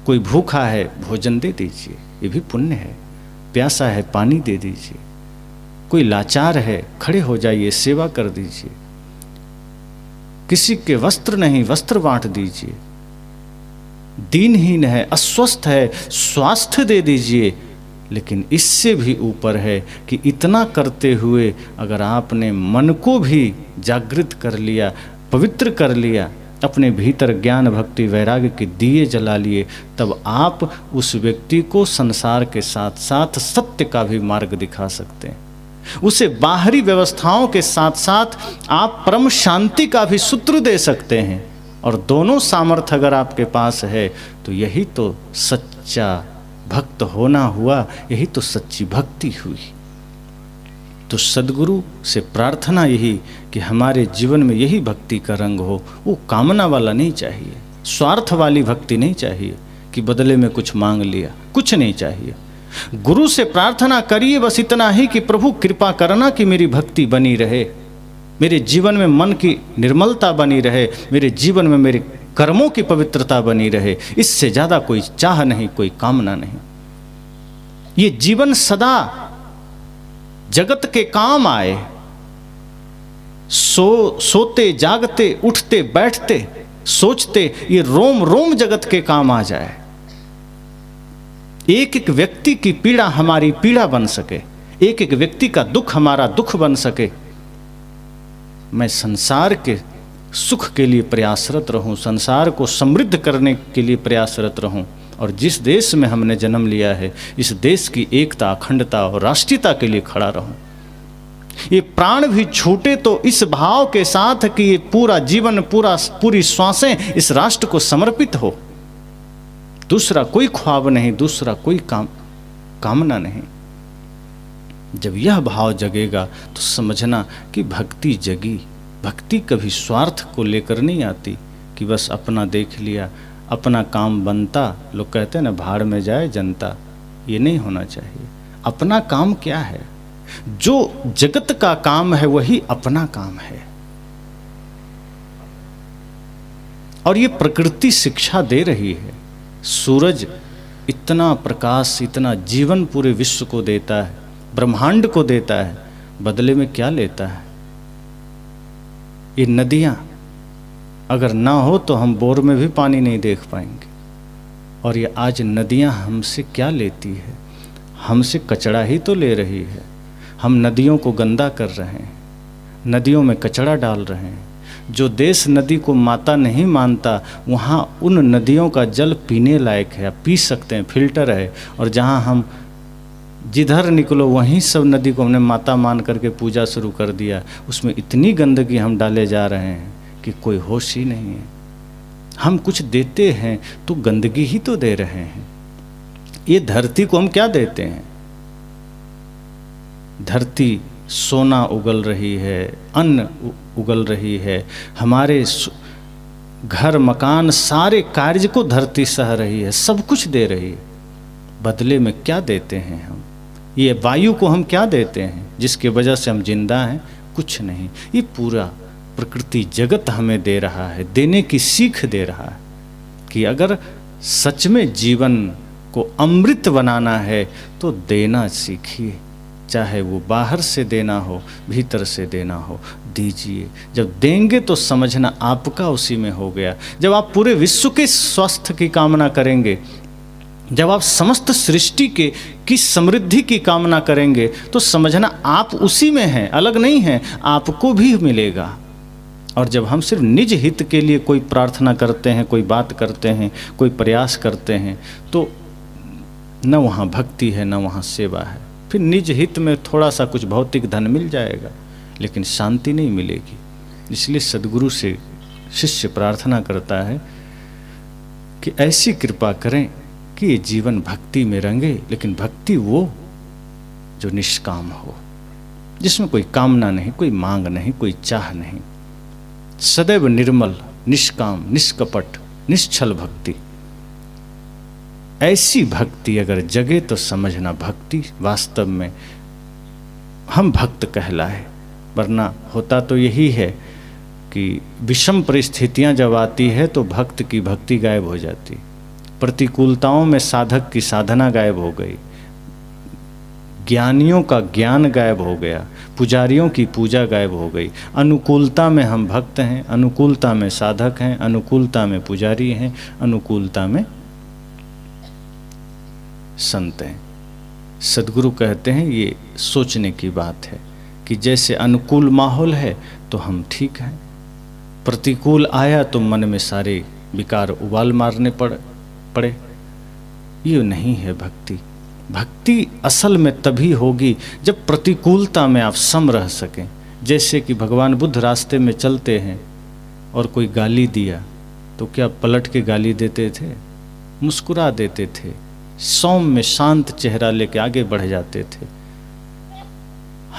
कोई भूखा है, भोजन दे दीजिए, ये भी पुण्य है। प्यासा है, पानी दे दीजिए। कोई लाचार है, खड़े हो जाइए, सेवा कर दीजिए। किसी के वस्त्र नहीं, वस्त्र बांट दीजिए। दीनहीन है, अस्वस्थ है, स्वास्थ्य दे दीजिए। लेकिन इससे भी ऊपर है कि इतना करते हुए अगर आपने मन को भी जागृत कर लिया, पवित्र कर लिया, अपने भीतर ज्ञान, भक्ति, वैराग्य के दिए जला लिए, तब आप उस व्यक्ति को संसार के साथ साथ सत्य का भी मार्ग दिखा सकते हैं। उसे बाहरी व्यवस्थाओं के साथ साथ आप परम शांति का भी सूत्र दे सकते हैं। और दोनों सामर्थ्य अगर आपके पास है तो यही तो सच्चा भक्त होना हुआ, यही तो सच्ची भक्ति हुई। तो सद्गुरु से प्रार्थना यही कि हमारे जीवन में यही भक्ति का रंग हो। वो कामना वाला नहीं चाहिए, स्वार्थ वाली भक्ति नहीं चाहिए कि बदले में कुछ मांग लिया, कुछ नहीं चाहिए। गुरु से प्रार्थना करिए बस इतना ही कि प्रभु कृपा करना कि मेरी भक्ति बनी रहे, मेरे जीवन में मन की निर्मलता बनी रहे, मेरे जीवन में मेरे कर्मों की पवित्रता बनी रहे। इससे ज़्यादा कोई चाह नहीं, कोई कामना नहीं। ये जीवन सदा जगत के काम आए, सोते जागते उठते बैठते सोचते ये रोम रोम जगत के काम आ जाए। एक एक व्यक्ति की पीड़ा हमारी पीड़ा बन सके, एक एक व्यक्ति का दुख हमारा दुख बन सके। मैं संसार के सुख के लिए प्रयासरत रहूं, संसार को समृद्ध करने के लिए प्रयासरत रहूं, और जिस देश में हमने जन्म लिया है इस देश की एकता, अखंडता और राष्ट्रीयता के लिए खड़ा रहूं। ये प्राण भी छूटे तो इस भाव के साथ कि ये पूरा जीवन, पूरी श्वासें इस राष्ट्र को समर्पित हो। दूसरा कोई ख्वाब नहीं, दूसरा कोई कामना नहीं। जब यह भाव जगेगा तो समझना कि भक्ति जगी। भक्ति कभी स्वार्थ को लेकर नहीं आती कि बस अपना देख लिया, अपना काम बनता। लोग कहते हैं ना, भाड़ में जाए जनता। ये नहीं होना चाहिए। अपना काम क्या है? जो जगत का काम है वही अपना काम है। और ये प्रकृति शिक्षा दे रही है। सूरज इतना प्रकाश, इतना जीवन पूरे विश्व को देता है, ब्रह्मांड को देता है, बदले में क्या लेता है? ये नदियां अगर ना हो तो हम बोर में भी पानी नहीं देख पाएंगे। और ये आज नदियां हमसे क्या लेती है? हमसे कचरा ही तो ले रही है। हम नदियों को गंदा कर रहे हैं, नदियों में कचरा डाल रहे हैं। जो देश नदी को माता नहीं मानता वहाँ उन नदियों का जल पीने लायक है, पी सकते हैं, फिल्टर है। और जहाँ हम जिधर निकलो वहीं सब नदी को हमने माता मान करके पूजा शुरू कर दिया। उसमें इतनी गंदगी हम डाले जा रहे हैं कि कोई होश ही नहीं है। हम कुछ देते हैं तो गंदगी ही तो दे रहे हैं। ये धरती को हम क्या देते हैं? धरती सोना उगल रही है, अन्न उगल रही है, हमारे घर मकान सारे कार्य को धरती सह रही है, सब कुछ दे रही है। बदले में क्या देते हैं हम? ये वायु को हम क्या देते हैं जिसकी वजह से हम जिंदा हैं? कुछ नहीं। ये पूरा प्रकृति जगत हमें दे रहा है, देने की सीख दे रहा है कि अगर सच में जीवन को अमृत बनाना है तो देना सीखिए। चाहे वो बाहर से देना हो, भीतर से देना हो, दीजिए। जब देंगे तो समझना आपका उसी में हो गया। जब आप पूरे विश्व के स्वास्थ्य की कामना करेंगे, जब आप समस्त सृष्टि की समृद्धि की कामना करेंगे तो समझना आप उसी में हैं, अलग नहीं हैं, आपको भी मिलेगा। और जब हम सिर्फ निज हित के लिए कोई प्रार्थना करते हैं, कोई बात करते हैं, कोई प्रयास करते हैं, तो न वहाँ भक्ति है, न वहाँ सेवा है। फिर निज हित में थोड़ा सा कुछ भौतिक धन मिल जाएगा, लेकिन शांति नहीं मिलेगी। इसलिए सद्गुरु से शिष्य प्रार्थना करता है कि ऐसी कृपा करें कि ये जीवन भक्ति में रंगे, लेकिन भक्ति वो जो निष्काम हो, जिसमें कोई कामना नहीं, कोई मांग नहीं, कोई चाह नहीं। सदैव निर्मल, निष्काम, निष्कपट, निश्चल भक्ति। ऐसी भक्ति अगर जगे तो समझना भक्ति वास्तव में हम भक्त कहलाए। वरना होता तो यही है कि विषम परिस्थितियां जब आती है तो भक्त की भक्ति गायब हो जाती। प्रतिकूलताओं में साधक की साधना गायब हो गई, ज्ञानियों का ज्ञान गायब हो गया, पुजारियों की पूजा गायब हो गई। अनुकूलता में हम भक्त हैं, अनुकूलता में साधक हैं, अनुकूलता में पुजारी हैं, अनुकूलता में संत हैं। सद्गुरु कहते हैं ये सोचने की बात है कि जैसे अनुकूल माहौल है तो हम ठीक हैं, प्रतिकूल आया तो मन में सारे विकार उबाल मारने पड़े। ये नहीं है भक्ति। भक्ति असल में तभी होगी जब प्रतिकूलता में आप सम रह सकें। जैसे कि भगवान बुद्ध रास्ते में चलते हैं और कोई गाली दिया तो क्या पलट के गाली देते थे? मुस्कुरा देते थे, सौम्य शांत चेहरा लेके आगे बढ़ जाते थे।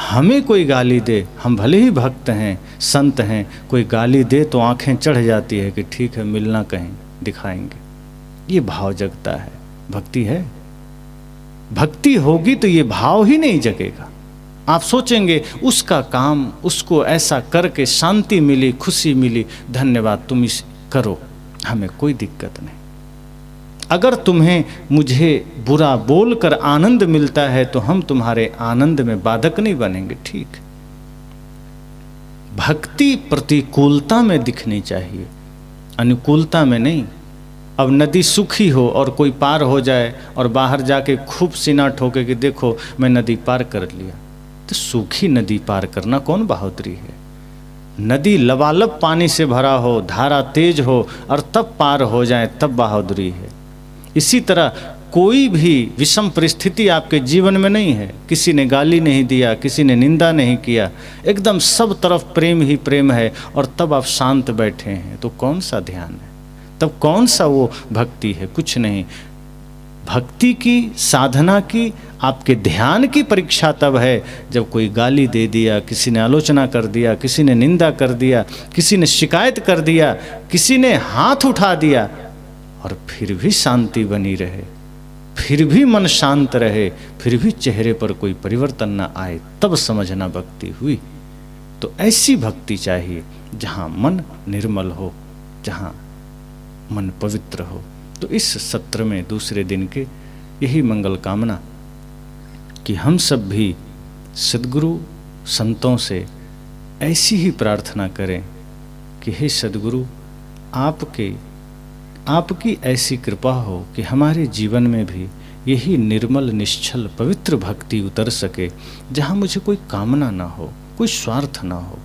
हमें कोई गाली दे, हम भले ही भक्त हैं, संत हैं, कोई गाली दे तो आंखें चढ़ जाती है कि ठीक है, मिलना कहीं दिखाएंगे। ये भाव जगता है। भक्ति है। भक्ति होगी तो ये भाव ही नहीं जगेगा। आप सोचेंगे उसका काम, उसको ऐसा करके शांति मिली, खुशी मिली, धन्यवाद, तुम इस करो, हमें कोई दिक्कत नहीं। अगर तुम्हें मुझे बुरा बोलकर आनंद मिलता है तो हम तुम्हारे आनंद में बाधक नहीं बनेंगे, ठीक। भक्ति प्रतिकूलता में दिखनी चाहिए, अनुकूलता में नहीं। अब नदी सूखी हो और कोई पार हो जाए और बाहर जाके खूब सीना ठोके कि देखो मैं नदी पार कर लिया, तो सूखी नदी पार करना कौन बहादुरी है? नदी लबालब पानी से भरा हो, धारा तेज हो और तब पार हो जाए, तब बहादुरी है। इसी तरह कोई भी विषम परिस्थिति आपके जीवन में नहीं है, किसी ने गाली नहीं दिया, किसी ने निंदा नहीं किया, एकदम सब तरफ प्रेम ही प्रेम है और तब आप शांत बैठे हैं, तो कौन सा ध्यान है? तब कौन सा वो भक्ति है? कुछ नहीं। भक्ति की, साधना की, आपके ध्यान की परीक्षा तब है जब कोई गाली दे दिया, किसी ने आलोचना कर दिया, किसी ने निंदा कर दिया, किसी ने शिकायत कर दिया, किसी ने हाथ उठा दिया और फिर भी शांति बनी रहे, फिर भी मन शांत रहे, फिर भी चेहरे पर कोई परिवर्तन न आए, तब समझना भक्ति हुई। तो ऐसी भक्ति चाहिए जहाँ मन निर्मल हो, जहाँ मन पवित्र हो। तो इस सत्र में दूसरे दिन के यही मंगल कामना कि हम सब भी सद्गुरु संतों से ऐसी ही प्रार्थना करें कि हे सद्गुरु, आपकी ऐसी कृपा हो कि हमारे जीवन में भी यही निर्मल, निश्चल, पवित्र भक्ति उतर सके, जहाँ मुझे कोई कामना ना हो, कोई स्वार्थ ना हो।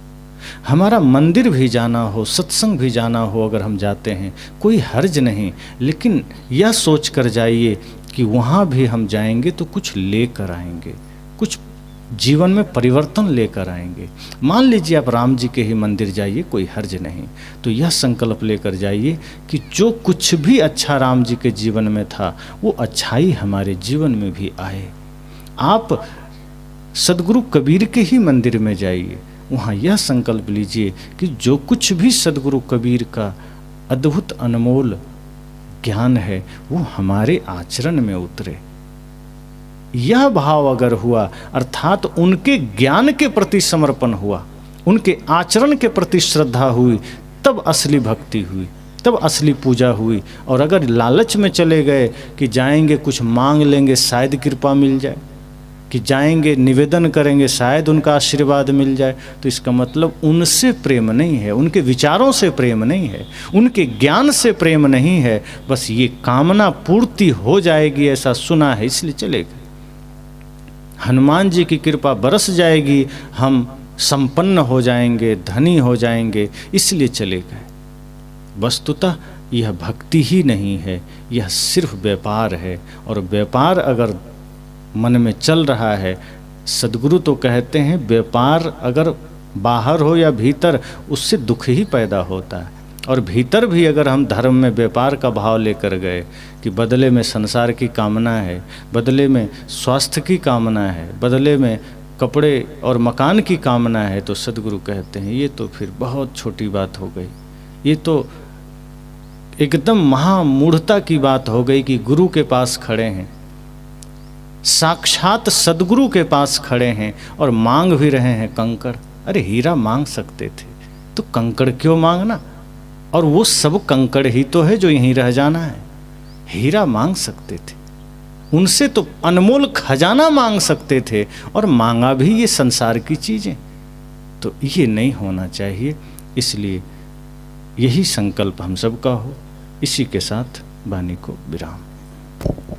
हमारा मंदिर भी जाना हो, सत्संग भी जाना हो, अगर हम जाते हैं कोई हर्ज नहीं, लेकिन यह सोच कर जाइए कि वहाँ भी हम जाएंगे तो कुछ लेकर आएंगे, कुछ जीवन में परिवर्तन लेकर आएंगे। मान लीजिए आप राम जी के ही मंदिर जाइए, कोई हर्ज नहीं, तो यह संकल्प लेकर जाइए कि जो कुछ भी अच्छा राम जी के जीवन में था वो अच्छाई हमारे जीवन में भी आए। आप सद्गुरु कबीर के ही मंदिर में जाइए, वहाँ यह संकल्प लीजिए कि जो कुछ भी सद्गुरु कबीर का अद्भुत अनमोल ज्ञान है वो हमारे आचरण में उतरे। यह भाव अगर हुआ, अर्थात उनके ज्ञान के प्रति समर्पण हुआ, उनके आचरण के प्रति श्रद्धा हुई, तब असली भक्ति हुई, तब असली पूजा हुई। और अगर लालच में चले गए कि जाएंगे कुछ मांग लेंगे शायद कृपा मिल जाए, कि जाएंगे निवेदन करेंगे शायद उनका आशीर्वाद मिल जाए, तो इसका मतलब उनसे प्रेम नहीं है, उनके विचारों से प्रेम नहीं है, उनके ज्ञान से प्रेम नहीं है। बस ये कामना पूर्ति हो जाएगी ऐसा सुना है इसलिए चले गए, हनुमान जी की कृपा बरस जाएगी, हम संपन्न हो जाएंगे, धनी हो जाएंगे, इसलिए चले गए। वस्तुतः यह भक्ति ही नहीं है, यह सिर्फ व्यापार है। और व्यापार अगर मन में चल रहा है, सद्गुरु तो कहते हैं व्यापार अगर बाहर हो या भीतर उससे दुख ही पैदा होता है। और भीतर भी अगर हम धर्म में व्यापार का भाव लेकर गए कि बदले में संसार की कामना है, बदले में स्वास्थ्य की कामना है, बदले में कपड़े और मकान की कामना है, तो सद्गुरु कहते हैं ये तो फिर बहुत छोटी बात हो गई, ये तो एकदम महामूढ़ता की बात हो गई कि गुरु के पास खड़े हैं, साक्षात सद्गुरु के पास खड़े हैं और मांग भी रहे हैं कंकड़। अरे हीरा मांग सकते थे तो कंकड़ क्यों मांगना? और वो सब कंकड़ ही तो है जो यहीं रह जाना है। हीरा मांग सकते थे, उनसे तो अनमोल खजाना मांग सकते थे, और मांगा भी ये संसार की चीजें। तो ये नहीं होना चाहिए। इसलिए यही संकल्प हम सबका हो। इसी के साथ वाणी को विराम।